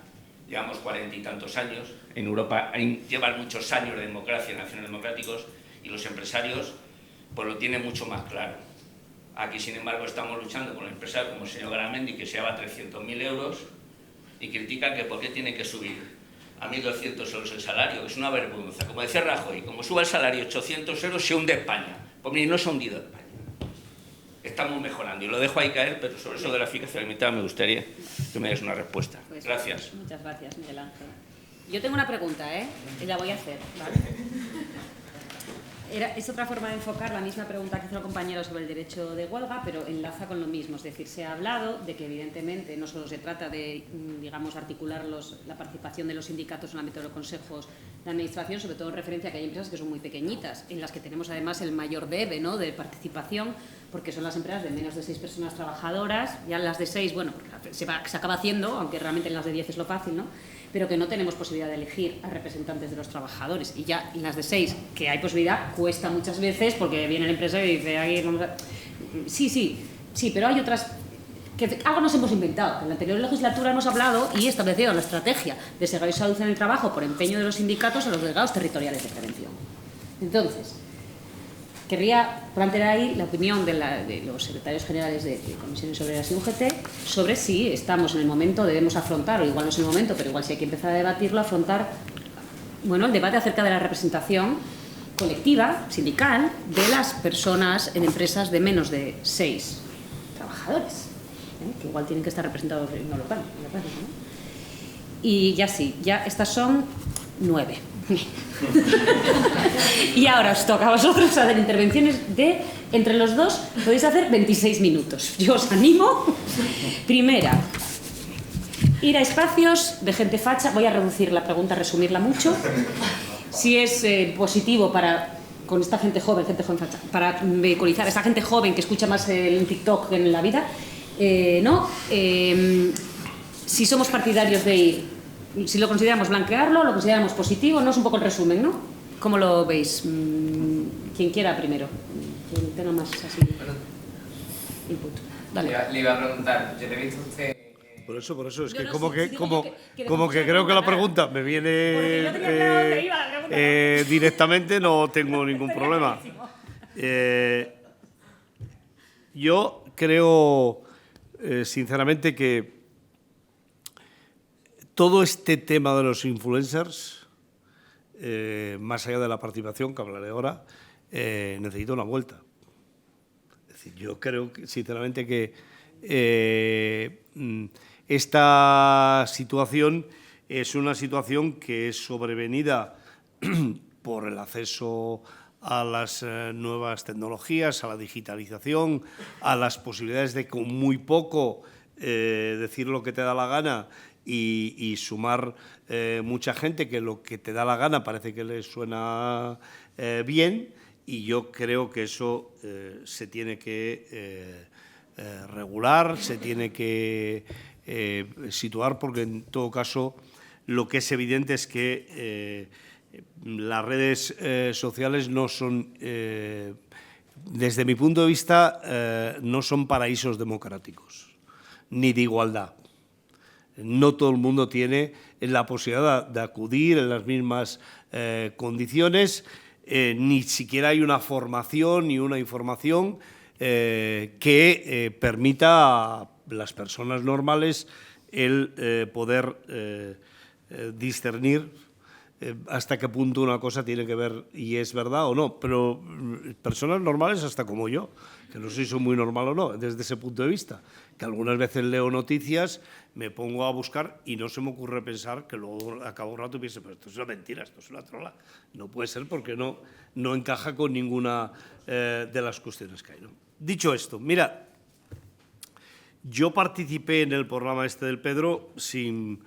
llevamos 40 y tantos años. En Europa llevan muchos años de democracia, nacionales democráticos, y los empresarios pues lo tienen mucho más claro. Aquí, sin embargo, estamos luchando con el empresario como el señor Garamendi, que se lleva 300.000 euros y critica que por qué tiene que subir a 1.200 euros el salario, que es una vergüenza. Como decía Rajoy, como suba el salario 800 euros, se hunde España. Pues mire, no se ha hundido España. Estamos mejorando y lo dejo ahí caer, pero sobre eso de la eficacia limitada me gustaría que me des una respuesta. Pues, gracias. Muchas gracias, Miguel Ángel. Yo tengo una pregunta, y la voy a hacer, ¿vale? Es otra forma de enfocar la misma pregunta que hizo el compañero sobre el derecho de huelga, pero enlaza con lo mismo. Es decir, se ha hablado de que evidentemente no solo se trata de, digamos, articular la participación de los sindicatos en el ámbito de los consejos de administración, sobre todo en referencia a que hay empresas que son muy pequeñitas, en las que tenemos además el mayor debe, ¿no?, de participación, porque son las empresas de menos de 6 personas trabajadoras, ya las de 6, bueno, se acaba haciendo, aunque realmente en las de 10 es lo fácil, ¿no?, pero que no tenemos posibilidad de elegir a representantes de los trabajadores. Y ya en las de 6, que hay posibilidad, cuesta muchas veces porque viene el empresario y dice, ahí vamos a... Sí, pero hay otras que algo nos hemos inventado. En la anterior legislatura hemos hablado y establecido la estrategia de seguridad y salud en el trabajo por empeño de los sindicatos a los delegados territoriales de prevención. Entonces, querría plantear ahí la opinión de los secretarios generales de Comisiones Obreras y UGT sobre si estamos en el momento, debemos afrontar, o igual no es el momento, pero igual sí hay que empezar a debatirlo, afrontar, bueno, el debate acerca de la representación colectiva, sindical, de las personas en empresas de menos de 6 trabajadores, que igual tienen que estar representados en lo local, ¿no? Y ya sí, ya estas son 9. Y ahora os toca a vosotros hacer intervenciones de, entre los dos, podéis hacer 26 minutos. Yo os animo. Primera, ir a espacios de gente facha. Voy a reducir la pregunta, resumirla mucho. Si es positivo para, con esta gente joven facha, para vehiculizar a esta gente joven que escucha más en TikTok que en la vida, ¿no? Si somos partidarios de ir, si lo consideramos blanquearlo, lo consideramos positivo, no es un poco el resumen, ¿no? ¿Cómo lo veis? Quien quiera primero, quien tenga más así input. Dale. Le iba a preguntar, yo le he visto a usted... Por eso, es Yo que no como sé, que, si como, digo que como que creo que la pregunta me Porque yo tenía claro dónde iba la viene pregunta. directamente, no tengo ningún problema. Yo creo, sinceramente, que todo este tema de los influencers, más allá de la participación, que hablaré ahora, necesita una vuelta. Es decir, yo creo, sinceramente, que esta situación es una situación que es sobrevenida por el acceso a las nuevas tecnologías, a la digitalización, a las posibilidades de con muy poco decir lo que te da la gana y sumar mucha gente que lo que te da la gana parece que le suena bien, y yo creo que eso se tiene que regular, se tiene que situar, porque en todo caso lo que es evidente es que las redes sociales no son, desde mi punto de vista, no son paraísos democráticos, ni de igualdad. No todo el mundo tiene la posibilidad de acudir en las mismas condiciones, ni siquiera hay una formación ni una información que permita a las personas normales el poder discernir hasta qué punto una cosa tiene que ver y es verdad o no. Pero personas normales, hasta como yo, que no sé si soy muy normal o no, desde ese punto de vista, que algunas veces leo noticias, me pongo a buscar y no se me ocurre pensar que luego acabo un rato y pienso, pero esto es una mentira, esto es una trola. No puede ser porque no encaja con ninguna de las cuestiones que hay, ¿no? Dicho esto, mira, yo participé en el programa este del Pedro sin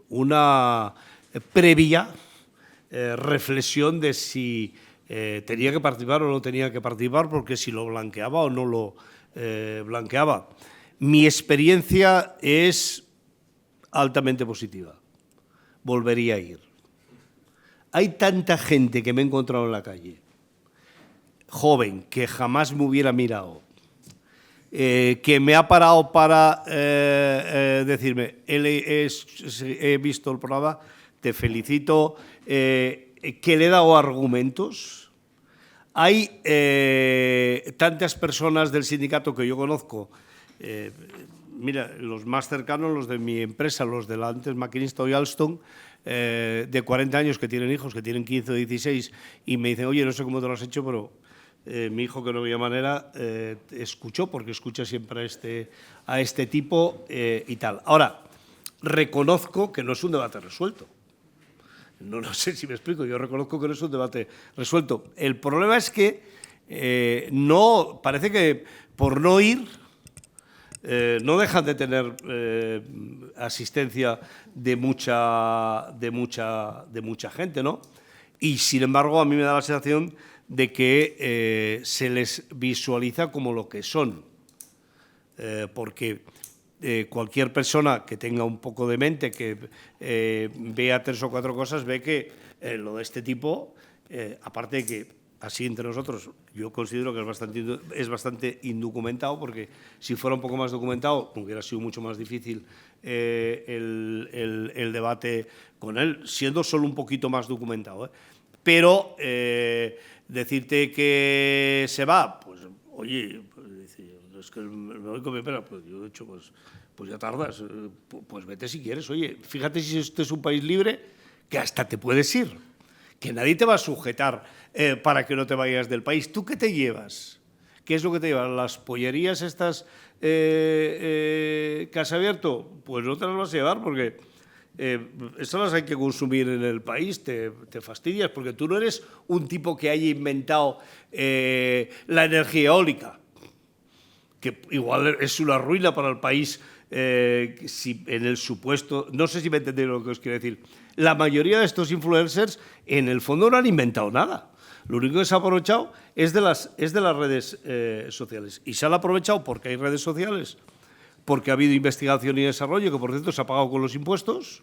una previa reflexión de si tenía que participar o no tenía que participar, porque si lo blanqueaba o no lo blanqueaba. Mi experiencia es altamente positiva. Volvería a ir. Hay tanta gente que me he encontrado en la calle, joven que jamás me hubiera mirado, que me ha parado para decirme, he visto el programa, te felicito, que le he dado argumentos. Hay tantas personas del sindicato que yo conozco, mira, los más cercanos, los de mi empresa, los de la antes maquinista y Alstom, de 40 años que tienen hijos, que tienen 15 o 16, y me dicen, oye, no sé cómo te lo has hecho, pero mi hijo, que no veía manera, escuchó, porque escucha siempre a este tipo y tal. Ahora, reconozco que no es un debate resuelto. No sé si me explico, yo reconozco que no es un debate resuelto. El problema es que no, parece que por no ir no dejan de tener asistencia de mucha gente, ¿no? Y sin embargo a mí me da la sensación de que se les visualiza como lo que son, porque cualquier persona que tenga un poco de mente, que vea 3 o 4 cosas, ve que lo de este tipo, aparte de que así entre nosotros, yo considero que es bastante indocumentado, porque si fuera un poco más documentado hubiera sido mucho más difícil el debate con él, siendo solo un poquito más documentado, ¿eh? Pero decirte que se va, pues oye, es que me voy con mi pena, pues yo he dicho, pues ya tardas, pues vete si quieres. Oye, fíjate si este es un país libre, que hasta te puedes ir, que nadie te va a sujetar para que no te vayas del país. ¿Tú qué te llevas? ¿Qué es lo que te llevas? ¿Las pollerías estas que has abierto? Pues no te las vas a llevar, porque estas las hay que consumir en el país, te fastidias, porque tú no eres un tipo que haya inventado la energía eólica, que igual es una ruina para el país, si en el supuesto, no sé si me entendéis lo que os quiero decir. La mayoría de estos influencers en el fondo no han inventado nada. Lo único que se ha aprovechado es de las redes sociales. Y se han aprovechado porque hay redes sociales, porque ha habido investigación y desarrollo, que por cierto se ha pagado con los impuestos,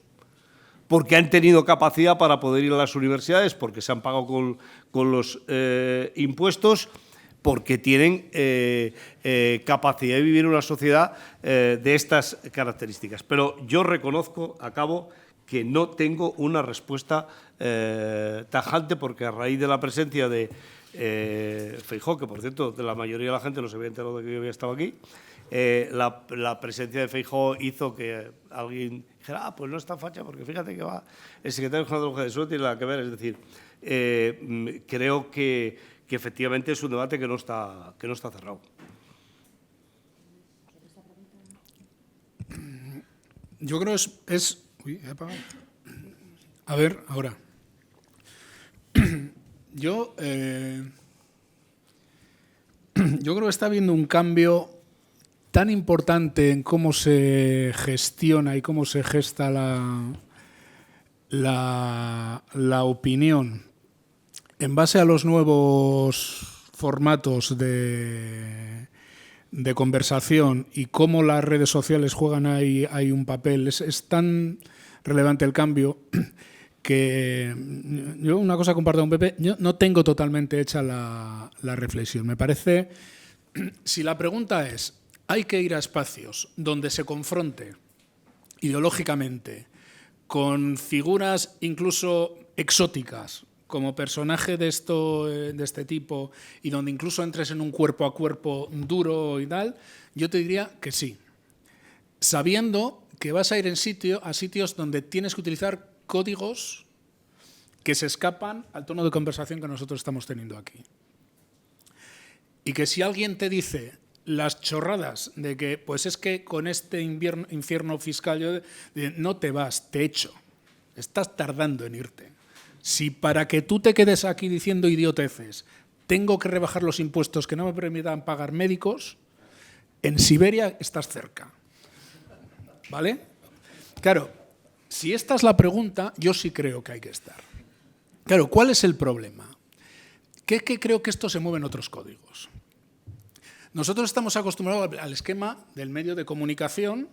porque han tenido capacidad para poder ir a las universidades, porque se han pagado con los impuestos, porque tienen capacidad de vivir una sociedad de estas características. Pero yo reconozco, acabo, que no tengo una respuesta tajante, porque a raíz de la presencia de Feijóo, que por cierto de la mayoría de la gente no se había enterado de que yo había estado aquí, la presencia de Feijóo hizo que alguien dijera, pues no está facha, porque fíjate que va el secretario general de la Hoja de Suelo, tiene nada que ver. Es decir, creo que efectivamente es un debate que no está cerrado. Yo creo es uy, he apagado. A ver, ahora. Yo creo que está habiendo un cambio tan importante en cómo se gestiona y cómo se gesta la opinión en base a los nuevos formatos de conversación y cómo las redes sociales juegan ahí un papel. Es tan relevante el cambio que yo una cosa comparto con Pepe, yo no tengo totalmente hecha la reflexión. Me parece, si la pregunta es, hay que ir a espacios donde se confronte ideológicamente con figuras incluso exóticas, como personaje de este tipo, y donde incluso entres en un cuerpo a cuerpo duro y tal, yo te diría que sí. Sabiendo que vas a ir a sitios donde tienes que utilizar códigos que se escapan al tono de conversación que nosotros estamos teniendo aquí. Y que si alguien te dice las chorradas de que, pues es que con este infierno fiscal no te vas, te echo, estás tardando en irte. Si para que tú te quedes aquí diciendo idioteces tengo que rebajar los impuestos que no me permitan pagar médicos, en Siberia estás cerca. ¿Vale? Claro, si esta es la pregunta, yo sí creo que hay que estar. Claro, ¿cuál es el problema? Que creo que esto se mueve en otros códigos. Nosotros estamos acostumbrados al esquema del medio de comunicación,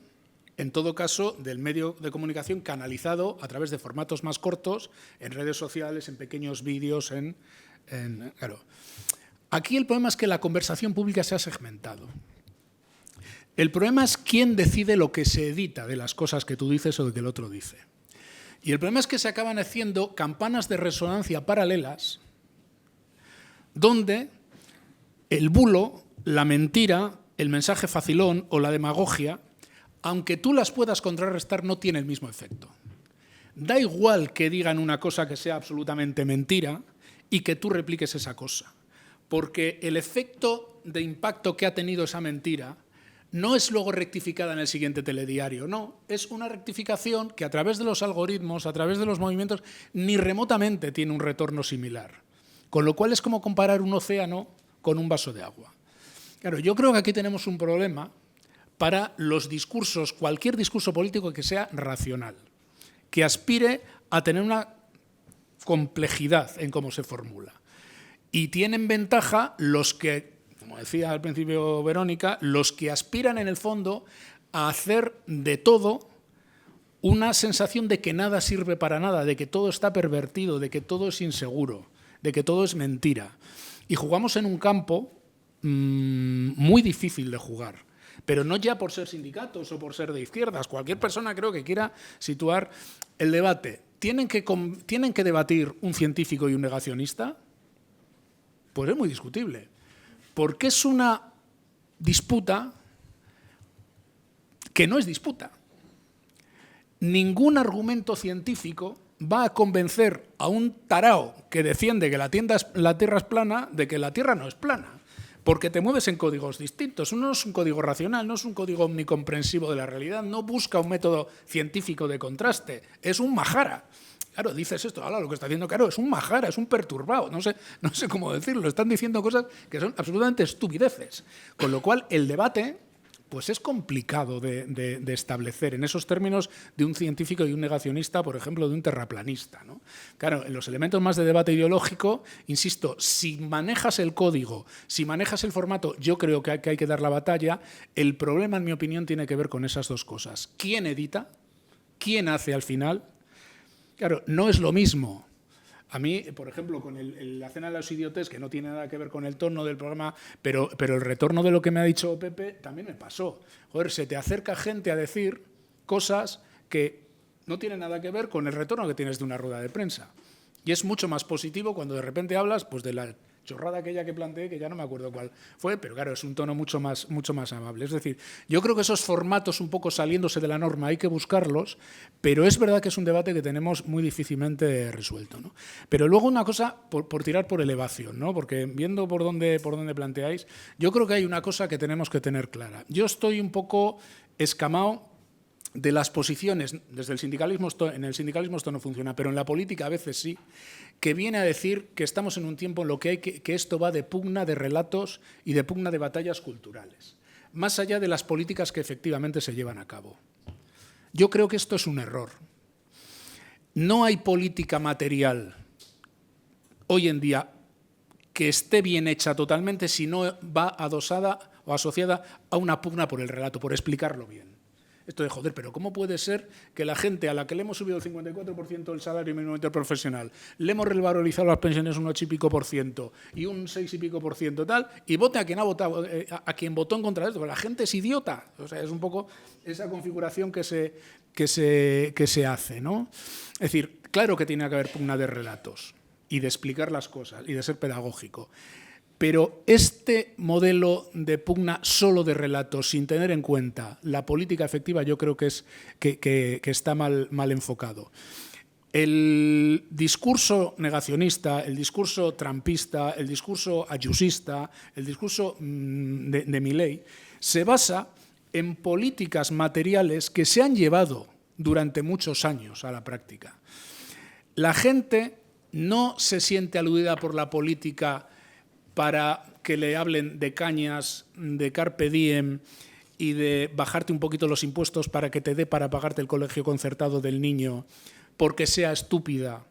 en todo caso, del medio de comunicación canalizado a través de formatos más cortos, en redes sociales, en pequeños vídeos, claro. Aquí el problema es que la conversación pública se ha segmentado. El problema es quién decide lo que se edita de las cosas que tú dices o de que el otro dice. Y el problema es que se acaban haciendo campanas de resonancia paralelas donde el bulo, la mentira, el mensaje facilón o la demagogia, aunque tú las puedas contrarrestar, no tiene el mismo efecto. Da igual que digan una cosa que sea absolutamente mentira y que tú repliques esa cosa, porque el efecto de impacto que ha tenido esa mentira no es luego rectificada en el siguiente telediario, no, es una rectificación que a través de los algoritmos, a través de los movimientos, ni remotamente tiene un retorno similar. Con lo cual es como comparar un océano con un vaso de agua. Claro, yo creo que aquí tenemos un problema para los discursos, cualquier discurso político que sea racional, que aspire a tener una complejidad en cómo se formula. Y tienen ventaja los que, como decía al principio Verónica, los que aspiran en el fondo a hacer de todo una sensación de que nada sirve para nada, de que todo está pervertido, de que todo es inseguro, de que todo es mentira. Y jugamos en un campo muy difícil de jugar, pero no ya por ser sindicatos o por ser de izquierdas. Cualquier persona creo que quiera situar el debate. ¿Tienen que debatir un científico y un negacionista? Pues es muy discutible. Porque es una disputa que no es disputa. Ningún argumento científico va a convencer a un tarao que defiende que la Tierra es plana de que la Tierra no es plana. Porque te mueves en códigos distintos. Uno es un código racional, no es un código omnicomprensivo de la realidad, no busca un método científico de contraste, es un majara. Claro, dices esto, ahora lo que está haciendo Caro es un majara, es un perturbado, no sé cómo decirlo, están diciendo cosas que son absolutamente estupideces. Con lo cual, el debate pues es complicado de establecer en esos términos de un científico y un negacionista, por ejemplo, de un terraplanista, ¿no? Claro, en los elementos más de debate ideológico, insisto, si manejas el código, si manejas el formato, yo creo que hay que dar la batalla. El problema, en mi opinión, tiene que ver con esas dos cosas. ¿Quién edita? ¿Quién hace al final? Claro, no es lo mismo. A mí, por ejemplo, con la cena de los idiotes, que no tiene nada que ver con el tono del programa, pero el retorno de lo que me ha dicho Pepe también me pasó. Joder, se te acerca gente a decir cosas que no tienen nada que ver con el retorno que tienes de una rueda de prensa. Y es mucho más positivo cuando de repente hablas pues, de la chorrada aquella que planteé, que ya no me acuerdo cuál fue, pero claro, es un tono mucho más amable. Es decir, yo creo que esos formatos un poco saliéndose de la norma hay que buscarlos, pero es verdad que es un debate que tenemos muy difícilmente resuelto, ¿no? Pero luego una cosa, por tirar por elevación, ¿no? Porque viendo por dónde planteáis, yo creo que hay una cosa que tenemos que tener clara. Yo estoy un poco escamado de las posiciones, desde el sindicalismo, en el sindicalismo esto no funciona, pero en la política a veces sí, que viene a decir que estamos en un tiempo en lo que esto va de pugna de relatos y de pugna de batallas culturales, más allá de las políticas que efectivamente se llevan a cabo. Yo creo que esto es un error. No hay política material hoy en día que esté bien hecha totalmente si no va adosada o asociada a una pugna por el relato, por explicarlo bien. Esto de, joder, pero ¿cómo puede ser que la gente a la que le hemos subido el 54% el salario mínimo interprofesional, le hemos revalorizado las pensiones un 8 y pico % y un 6 y pico % tal, y vote a quien ha votado, a quien votó en contra de esto? La gente es idiota. O sea, es un poco esa configuración que se hace, ¿no? Es decir, claro que tiene que haber pugna de relatos y de explicar las cosas y de ser pedagógico. Pero este modelo de pugna solo de relatos, sin tener en cuenta la política efectiva, yo creo que está mal enfocado. El discurso negacionista, el discurso trumpista, el discurso ayusista, el discurso de Milei, se basa en políticas materiales que se han llevado durante muchos años a la práctica. La gente no se siente aludida por la política para que le hablen de cañas, de carpe diem y de bajarte un poquito los impuestos para que te dé para pagarte el colegio concertado del niño, porque sea estúpida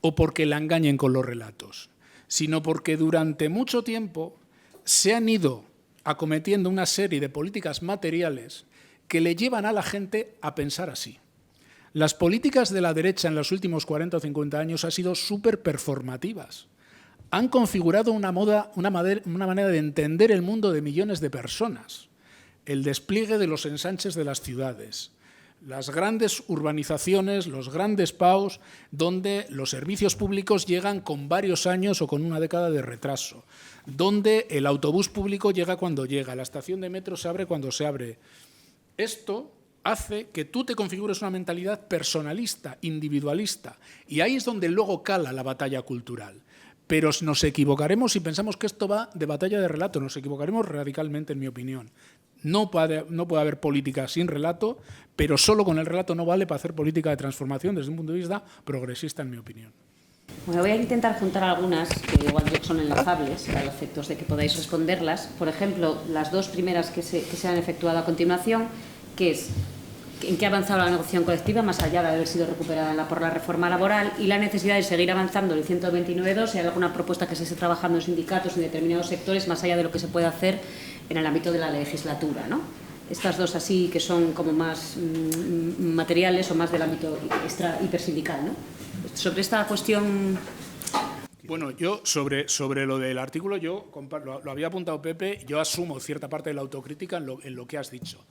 o porque la engañen con los relatos, sino porque durante mucho tiempo se han ido acometiendo una serie de políticas materiales que le llevan a la gente a pensar así. Las políticas de la derecha en los últimos 40 o 50 años han sido súper performativas. han configurado una manera de entender el mundo de millones de personas. El despliegue de los ensanches de las ciudades, las grandes urbanizaciones, los grandes PAUs, donde los servicios públicos llegan con varios años o con una década de retraso, donde el autobús público llega cuando llega, la estación de metro se abre cuando se abre. Esto hace que tú te configures una mentalidad personalista, individualista, y ahí es donde luego cala la batalla cultural. Pero nos equivocaremos si pensamos que esto va de batalla de relato, nos equivocaremos radicalmente, en mi opinión. No puede haber política sin relato, pero solo con el relato no vale para hacer política de transformación desde un punto de vista progresista, en mi opinión. Bueno, voy a intentar juntar algunas que igual son enlazables a los efectos de que podáis responderlas. Por ejemplo, las dos primeras que se han efectuado a continuación, que es en qué ha avanzado la negociación colectiva, más allá de haber sido recuperada por la reforma laboral, y la necesidad de seguir avanzando el 129.2, si hay alguna propuesta que se esté trabajando en sindicatos en determinados sectores, más allá de lo que se puede hacer en el ámbito de la legislatura, ¿no? Estas dos así que son como más materiales o más del ámbito hipersindical, ¿no? Sobre esta cuestión... Bueno, yo sobre lo del artículo, yo lo había apuntado Pepe, yo asumo cierta parte de la autocrítica en lo que has dicho.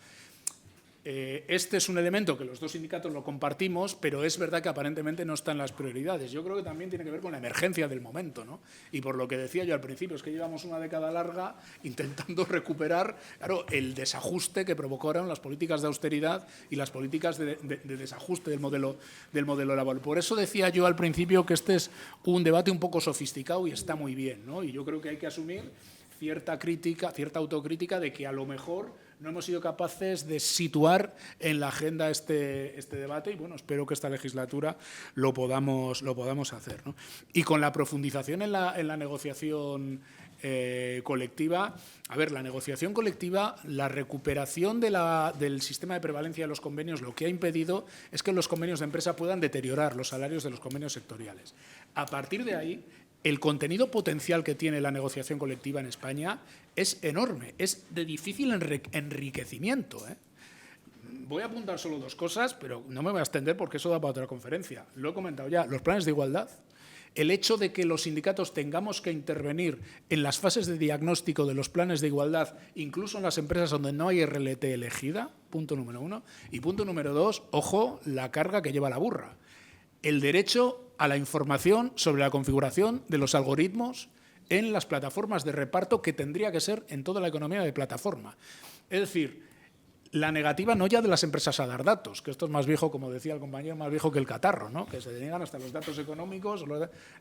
Este es un elemento que los dos sindicatos lo compartimos, pero es verdad que aparentemente no está en las prioridades. Yo creo que también tiene que ver con la emergencia del momento, ¿no? Y por lo que decía yo al principio, es que llevamos una década larga intentando recuperar, claro, el desajuste que provocaron las políticas de austeridad y las políticas de desajuste del modelo laboral. Por eso decía yo al principio que este es un debate un poco sofisticado y está muy bien, ¿no? Y yo creo que hay que asumir cierta autocrítica de que a lo mejor no hemos sido capaces de situar en la agenda este debate, y bueno, espero que esta legislatura lo podamos hacer, ¿no? Y con la profundización en la negociación colectiva, a ver, la negociación colectiva, la recuperación del sistema de prevalencia de los convenios, lo que ha impedido es que los convenios de empresa puedan deteriorar los salarios de los convenios sectoriales. A partir de ahí, el contenido potencial que tiene la negociación colectiva en España es enorme, es de difícil enriquecimiento, ¿eh? Voy a apuntar solo dos cosas, pero no me voy a extender porque eso da para otra conferencia. Lo he comentado ya, los planes de igualdad. El hecho de que los sindicatos tengamos que intervenir en las fases de diagnóstico de los planes de igualdad, incluso en las empresas donde no hay RLT elegida, punto número 1. Y punto número 2, ojo, la carga que lleva la burra. El derecho a la información sobre la configuración de los algoritmos en las plataformas de reparto, que tendría que ser en toda la economía de plataforma. Es decir, la negativa no ya de las empresas a dar datos, que esto es más viejo, como decía el compañero, más viejo que el catarro, ¿no? Que se deniegan hasta los datos económicos.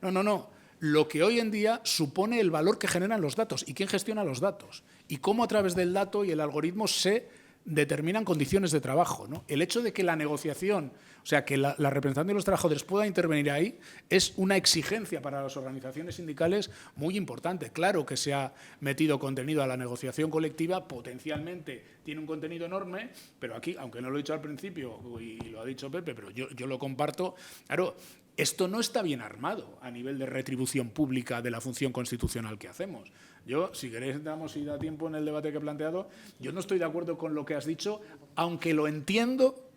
No. Lo que hoy en día supone el valor que generan los datos y quién gestiona los datos y cómo a través del dato y el algoritmo se determinan condiciones de trabajo, ¿no? El hecho de que la negociación, o sea, que la representación de los trabajadores pueda intervenir ahí, es una exigencia para las organizaciones sindicales muy importante. Claro que se ha metido contenido a la negociación colectiva, potencialmente tiene un contenido enorme, pero aquí, aunque no lo he dicho al principio, y lo ha dicho Pepe, pero yo lo comparto, claro, esto no está bien armado a nivel de retribución pública de la función constitucional que hacemos. Yo, si queréis, entramos y da tiempo en el debate que he planteado, yo no estoy de acuerdo con lo que has dicho, aunque lo entiendo,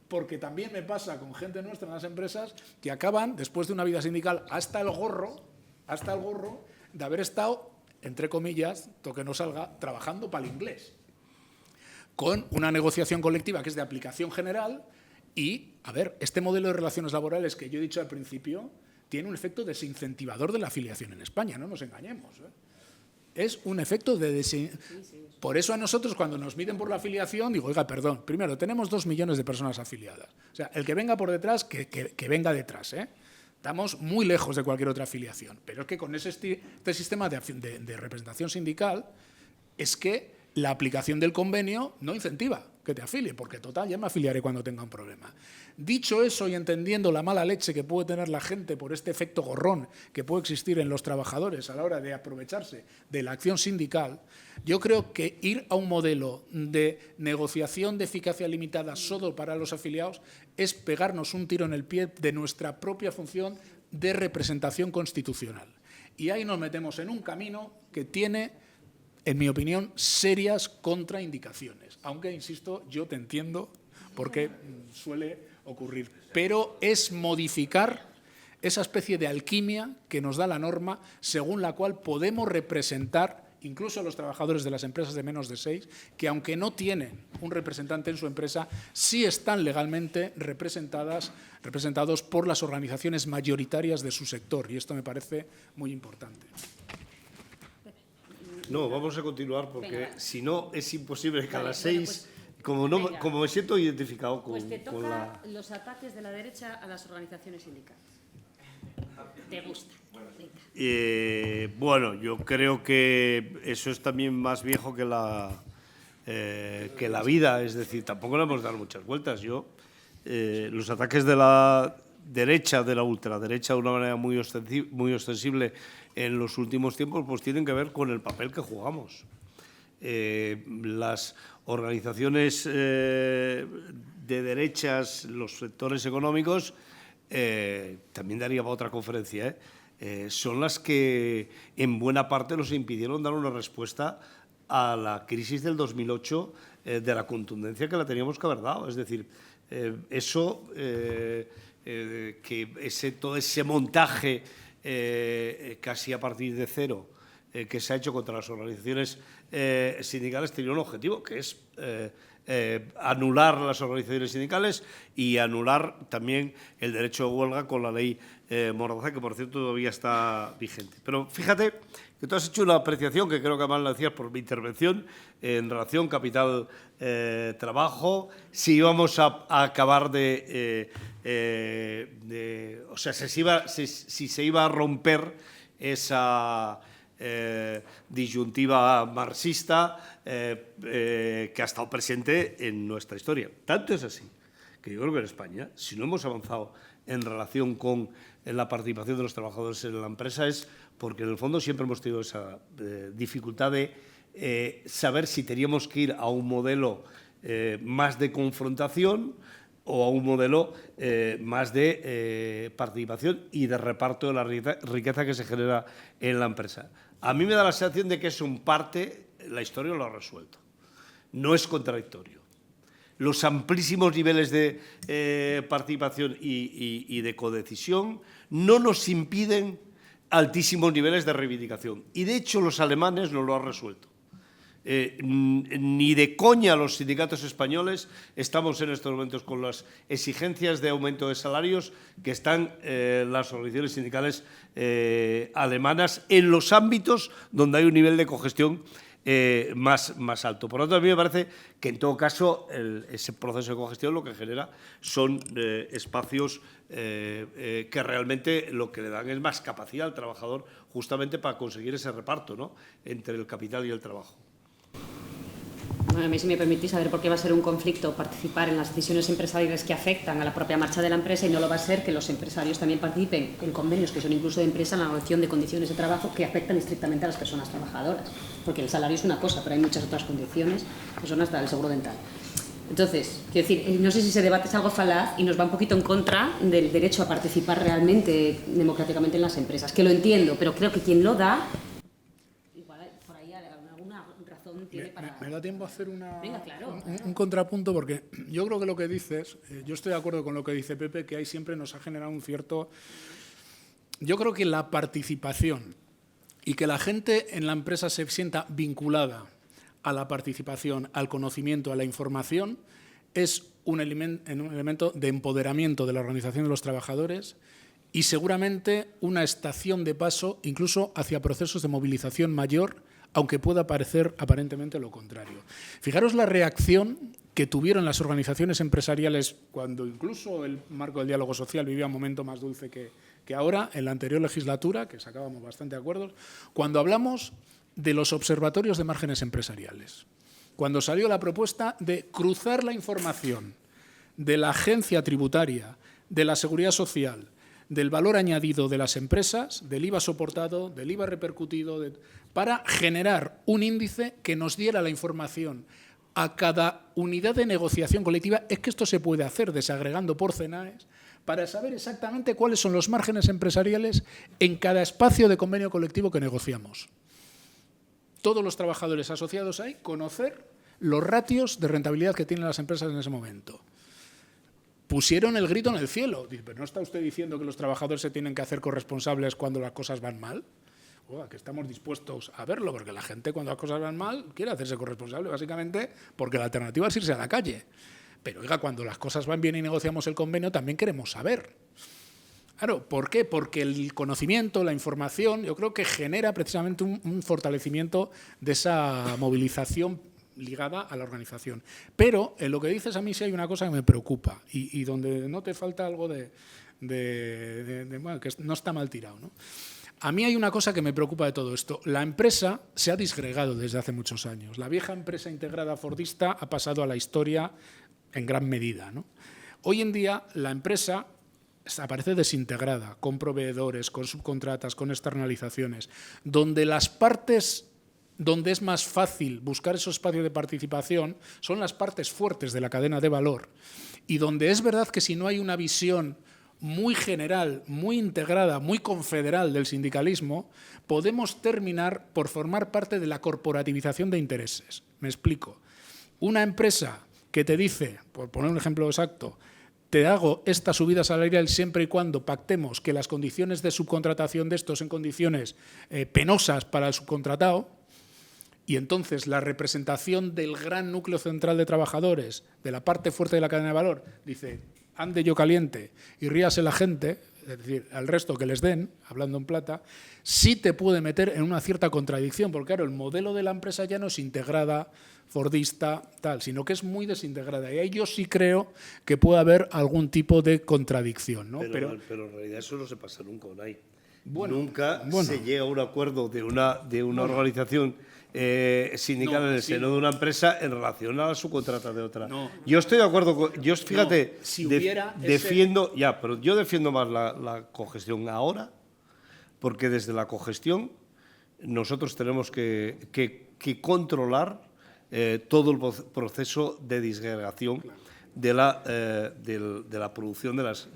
porque también me pasa con gente nuestra en las empresas que acaban, después de una vida sindical, hasta el gorro de haber estado, entre comillas, toque no salga, trabajando para el inglés, con una negociación colectiva que es de aplicación general. Y, a ver, este modelo de relaciones laborales que yo he dicho al principio tiene un efecto desincentivador de la afiliación en España, no nos engañemos, ¿eh? Es un efecto de Por eso a nosotros, cuando nos miden por la afiliación, digo, oiga, perdón, primero, tenemos 2 millones de personas afiliadas. O sea, el que venga por detrás, que venga detrás, ¿eh? Estamos muy lejos de cualquier otra afiliación. Pero es que con este sistema de representación sindical es que la aplicación del convenio no incentiva que te afilie, porque total, ya me afiliaré cuando tenga un problema. Dicho eso y entendiendo la mala leche que puede tener la gente por este efecto gorrón que puede existir en los trabajadores a la hora de aprovecharse de la acción sindical, yo creo que ir a un modelo de negociación de eficacia limitada solo para los afiliados es pegarnos un tiro en el pie de nuestra propia función de representación constitucional. Y ahí nos metemos en un camino que tiene, en mi opinión, serias contraindicaciones. Aunque, insisto, yo te entiendo porque suele ocurrir. Pero es modificar esa especie de alquimia que nos da la norma según la cual podemos representar incluso a los trabajadores de las empresas de menos de 6, que aunque no tienen un representante en su empresa, sí están legalmente representados por las organizaciones mayoritarias de su sector, y esto me parece muy importante. No, vamos a continuar porque Venga. si no es imposible que a Vale, las bueno, 6, venga. como me siento identificado con, Pues te con toca la... los ataques de la derecha a las organizaciones sindicales. ¿Te gusta? Bueno, yo creo que eso es también más viejo que la vida, es decir, tampoco le hemos dado muchas vueltas. Los ataques de la derecha, de la ultraderecha, de una manera muy ostensible en los últimos tiempos, pues tienen que ver con el papel que jugamos. Las organizaciones de derechas, los sectores económicos, también daría para otra conferencia, son las que en buena parte nos impidieron dar una respuesta a la crisis del 2008 de la contundencia que la teníamos que haber dado. Es decir, todo ese montaje casi a partir de cero que se ha hecho contra las organizaciones sindicales tenía un objetivo, que es anular las organizaciones sindicales y anular también el derecho de huelga con la ley Mordaza, que por cierto todavía está vigente. Pero fíjate que tú has hecho una apreciación que creo que además la decías por mi intervención en relación capital-trabajo, si íbamos a acabar o sea, si se iba a romper esa disyuntiva marxista que ha estado presente en nuestra historia. Tanto es así que yo creo que en España, si no hemos avanzado en relación con la participación de los trabajadores en la empresa, es porque en el fondo siempre hemos tenido esa dificultad de saber si teníamos que ir a un modelo más de confrontación o a un modelo más de participación y de reparto de la riqueza que se genera en la empresa. A mí me da la sensación de que eso en parte la historia lo ha resuelto. No es contradictorio. Los amplísimos niveles de participación y de codecisión no nos impiden altísimos niveles de reivindicación. Y de hecho los alemanes no lo han resuelto. Ni de coña los sindicatos españoles estamos en estos momentos con las exigencias de aumento de salarios que están las organizaciones sindicales alemanas en los ámbitos donde hay un nivel de cogestión más alto. Por lo tanto, a mí me parece que en todo caso ese proceso de cogestión lo que genera son espacios que realmente lo que le dan es más capacidad al trabajador justamente para conseguir ese reparto, ¿no?, entre el capital y el trabajo. Bueno, a mí, si me permitís, saber por qué va a ser un conflicto participar en las decisiones empresariales que afectan a la propia marcha de la empresa, y no lo va a ser que los empresarios también participen en convenios que son incluso de empresa en la negociación de condiciones de trabajo que afectan estrictamente a las personas trabajadoras. Porque el salario es una cosa, pero hay muchas otras condiciones que son hasta el seguro dental. Entonces, quiero decir, no sé si ese debate es algo falaz y nos va un poquito en contra del derecho a participar realmente democráticamente en las empresas, que lo entiendo, pero creo que quien lo da, igual por ahí alguna razón tiene para... ¿Me da tiempo a hacer Venga, claro. un contrapunto? Porque yo creo que lo que dices, yo estoy de acuerdo con lo que dice Pepe, que ahí siempre nos ha generado un cierto... Yo creo que la participación y que la gente en la empresa se sienta vinculada a la participación, al conocimiento, a la información, es un elemento de empoderamiento de la organización de los trabajadores y seguramente una estación de paso incluso hacia procesos de movilización mayor, aunque pueda parecer aparentemente lo contrario. Fijaros la reacción que tuvieron las organizaciones empresariales cuando incluso el marco del diálogo social vivía un momento más dulce que ahora, en la anterior legislatura, que sacábamos bastante acuerdos, cuando hablamos de los observatorios de márgenes empresariales, cuando salió la propuesta de cruzar la información de la agencia tributaria, de la seguridad social, del valor añadido de las empresas, del IVA soportado, del IVA repercutido, para generar un índice que nos diera la información a cada unidad de negociación colectiva. Es que esto se puede hacer desagregando por CENAES para saber exactamente cuáles son los márgenes empresariales en cada espacio de convenio colectivo que negociamos. Todos los trabajadores asociados ahí, conocer los ratios de rentabilidad que tienen las empresas en ese momento. pusieron el grito en el cielo. Dice, ¿pero no está usted diciendo que los trabajadores se tienen que hacer corresponsables cuando las cosas van mal? Oiga, que estamos dispuestos a verlo, porque la gente cuando las cosas van mal quiere hacerse corresponsable, básicamente porque la alternativa es irse a la calle. Pero oiga, cuando las cosas van bien y negociamos el convenio, también queremos saber. Claro, ¿por qué? Porque el conocimiento, la información, yo creo que genera precisamente un fortalecimiento de esa movilización ligada a la organización. Pero en lo que dices a mí sí hay una cosa que me preocupa y donde no te falta algo bueno, que no está mal tirado, ¿no? A mí hay una cosa que me preocupa de todo esto. La empresa se ha disgregado desde hace muchos años. La vieja empresa integrada fordista ha pasado a la historia en gran medida, ¿no? Hoy en día la empresa aparece desintegrada, con proveedores, con subcontratas, con externalizaciones, donde las partes donde es más fácil buscar esos espacios de participación son las partes fuertes de la cadena de valor y donde es verdad que si no hay una visión muy general, muy integrada, muy confederal del sindicalismo, podemos terminar por formar parte de la corporativización de intereses. Me explico. Una empresa que te dice, por poner un ejemplo exacto, te hago esta subida salarial siempre y cuando pactemos que las condiciones de subcontratación de estos en condiciones penosas para el subcontratado, y entonces la representación del gran núcleo central de trabajadores, de la parte fuerte de la cadena de valor, dice, ande yo caliente y ríase la gente, es decir, al resto que les den, hablando en plata, sí te puede meter en una cierta contradicción, porque claro, el modelo de la empresa ya no es integrada, fordista, tal, sino que es muy desintegrada. Y ahí yo sí creo que puede haber algún tipo de contradicción, ¿no? Pero en realidad eso no se pasa nunca, Unai. Bueno, nunca se llega a un acuerdo de una organización sindical en el seno de una empresa en relación a la subcontrata de otra. No. Yo estoy de acuerdo con… Yo, fíjate, si hubiera defiendo… Ya, pero yo defiendo más la cogestión ahora, porque desde la cogestión nosotros tenemos que controlar todo el proceso de disgregación de la producción de las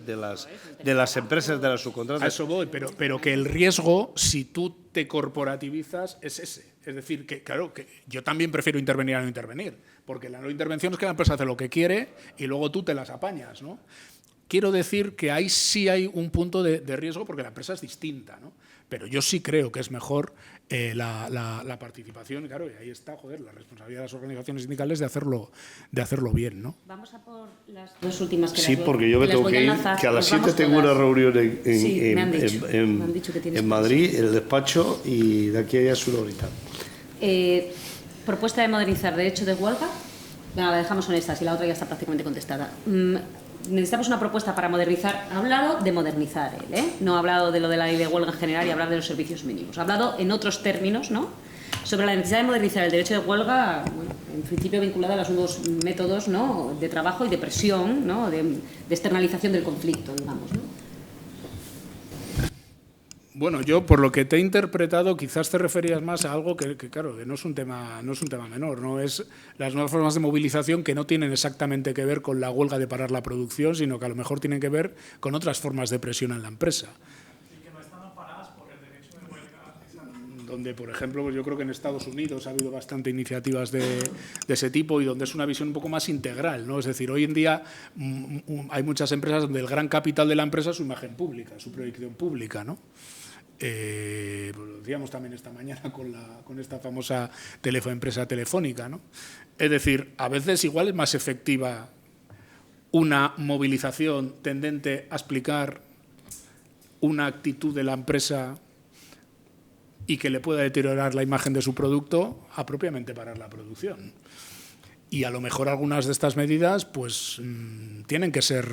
empresas, de las subcontratas. A eso voy, pero que el riesgo, si tú te corporativizas, es ese. Es decir, que claro, que yo también prefiero intervenir a no intervenir, porque la no intervención es que la empresa hace lo que quiere y luego tú te las apañas, ¿no? Quiero decir que ahí sí hay un punto de riesgo porque la empresa es distinta, ¿no? Pero yo sí creo que es mejor la participación, claro, y ahí está, la responsabilidad de las organizaciones sindicales de hacerlo bien, ¿no? Vamos a por las dos últimas que Sí, las porque yo me tengo que ir, que a las 7 tengo una reunión en Madrid, en el despacho, y de aquí a allá es una horita. Propuesta de modernizar derecho de huelga. Venga, la dejamos en esta, si la otra ya está prácticamente contestada. Necesitamos una propuesta para modernizar. Ha hablado de modernizar él, ¿eh? No ha hablado de lo de la ley de huelga en general y hablar de los servicios mínimos. Ha hablado en otros términos, ¿no?, sobre la necesidad de modernizar el derecho de huelga, bueno, en principio vinculado a los nuevos métodos, ¿no?, de trabajo y de presión, ¿no?, de externalización del conflicto, digamos, ¿no? Bueno, yo por lo que te he interpretado quizás te referías más a algo que claro, que no es un tema menor, no es las nuevas formas de movilización que no tienen exactamente que ver con la huelga de parar la producción, sino que a lo mejor tienen que ver con otras formas de presión en la empresa. Y que no están amparadas por el derecho de huelga. Donde, por ejemplo, yo creo que en Estados Unidos ha habido bastante iniciativas de ese tipo y donde es una visión un poco más integral, ¿no? Es decir, hoy en día hay muchas empresas donde el gran capital de la empresa es su imagen pública, su proyección pública, ¿no? Lo decíamos también esta mañana con esta famosa empresa telefónica, ¿no? Es decir, a veces igual es más efectiva una movilización tendente a explicar una actitud de la empresa y que le pueda deteriorar la imagen de su producto a propiamente parar la producción. Y a lo mejor algunas de estas medidas pues tienen que ser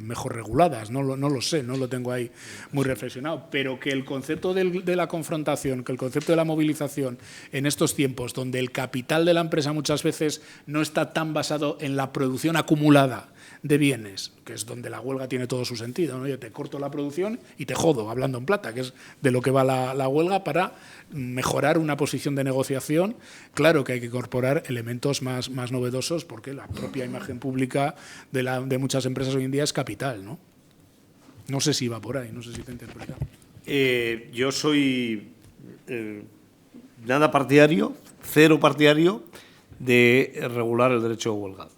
mejor reguladas, no lo sé, no lo tengo ahí muy reflexionado, pero que el concepto de la confrontación, que el concepto de la movilización en estos tiempos donde el capital de la empresa muchas veces no está tan basado en la producción acumulada de bienes, que es donde la huelga tiene todo su sentido, ¿no? Yo te corto la producción y te jodo, hablando en plata, que es de lo que va la huelga, para mejorar una posición de negociación. Claro que hay que incorporar elementos más novedosos porque la propia imagen pública de muchas empresas hoy en día es capital, ¿no? No sé si va por ahí, no sé si te he interpretado. Yo soy nada partidario, cero partidario de regular el derecho de huelga.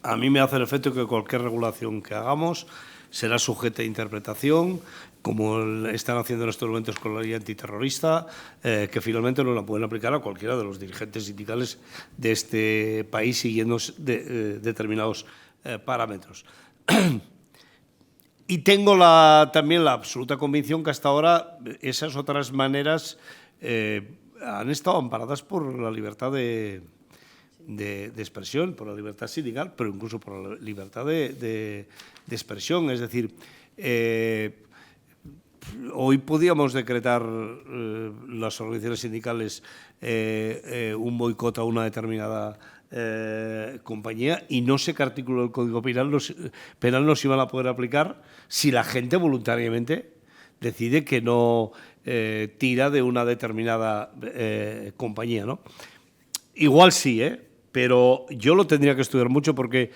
a mí me hace el efecto que cualquier regulación que hagamos será sujeta a interpretación, como están haciendo en estos momentos con la ley antiterrorista, que finalmente no la pueden aplicar a cualquiera de los dirigentes sindicales de este país siguiendo determinados parámetros. Y tengo también la absoluta convicción que hasta ahora esas otras maneras han estado amparadas por la libertad de expresión, por la libertad sindical, pero incluso por la libertad de expresión. Es decir, hoy podíamos decretar las organizaciones sindicales un boicot a una determinada compañía y no sé qué artículo del Código Penal nos iban a poder aplicar si la gente voluntariamente decide que no tira de una determinada compañía, ¿no? Igual sí, pero yo lo tendría que estudiar mucho porque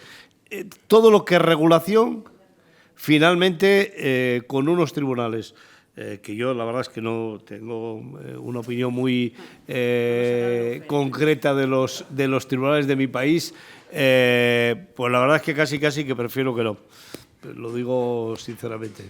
todo lo que es regulación, finalmente, con unos tribunales que yo la verdad es que no tengo una opinión muy concreta de los tribunales de mi país, pues la verdad es que casi que prefiero que no. Lo digo sinceramente.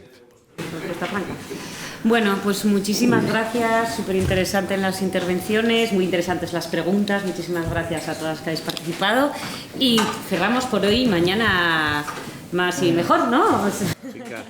Bueno, pues muchísimas gracias, súper interesantes las intervenciones, muy interesantes las preguntas, muchísimas gracias a todas las que habéis participado y cerramos por hoy, mañana más y mejor, ¿no? Sí, claro.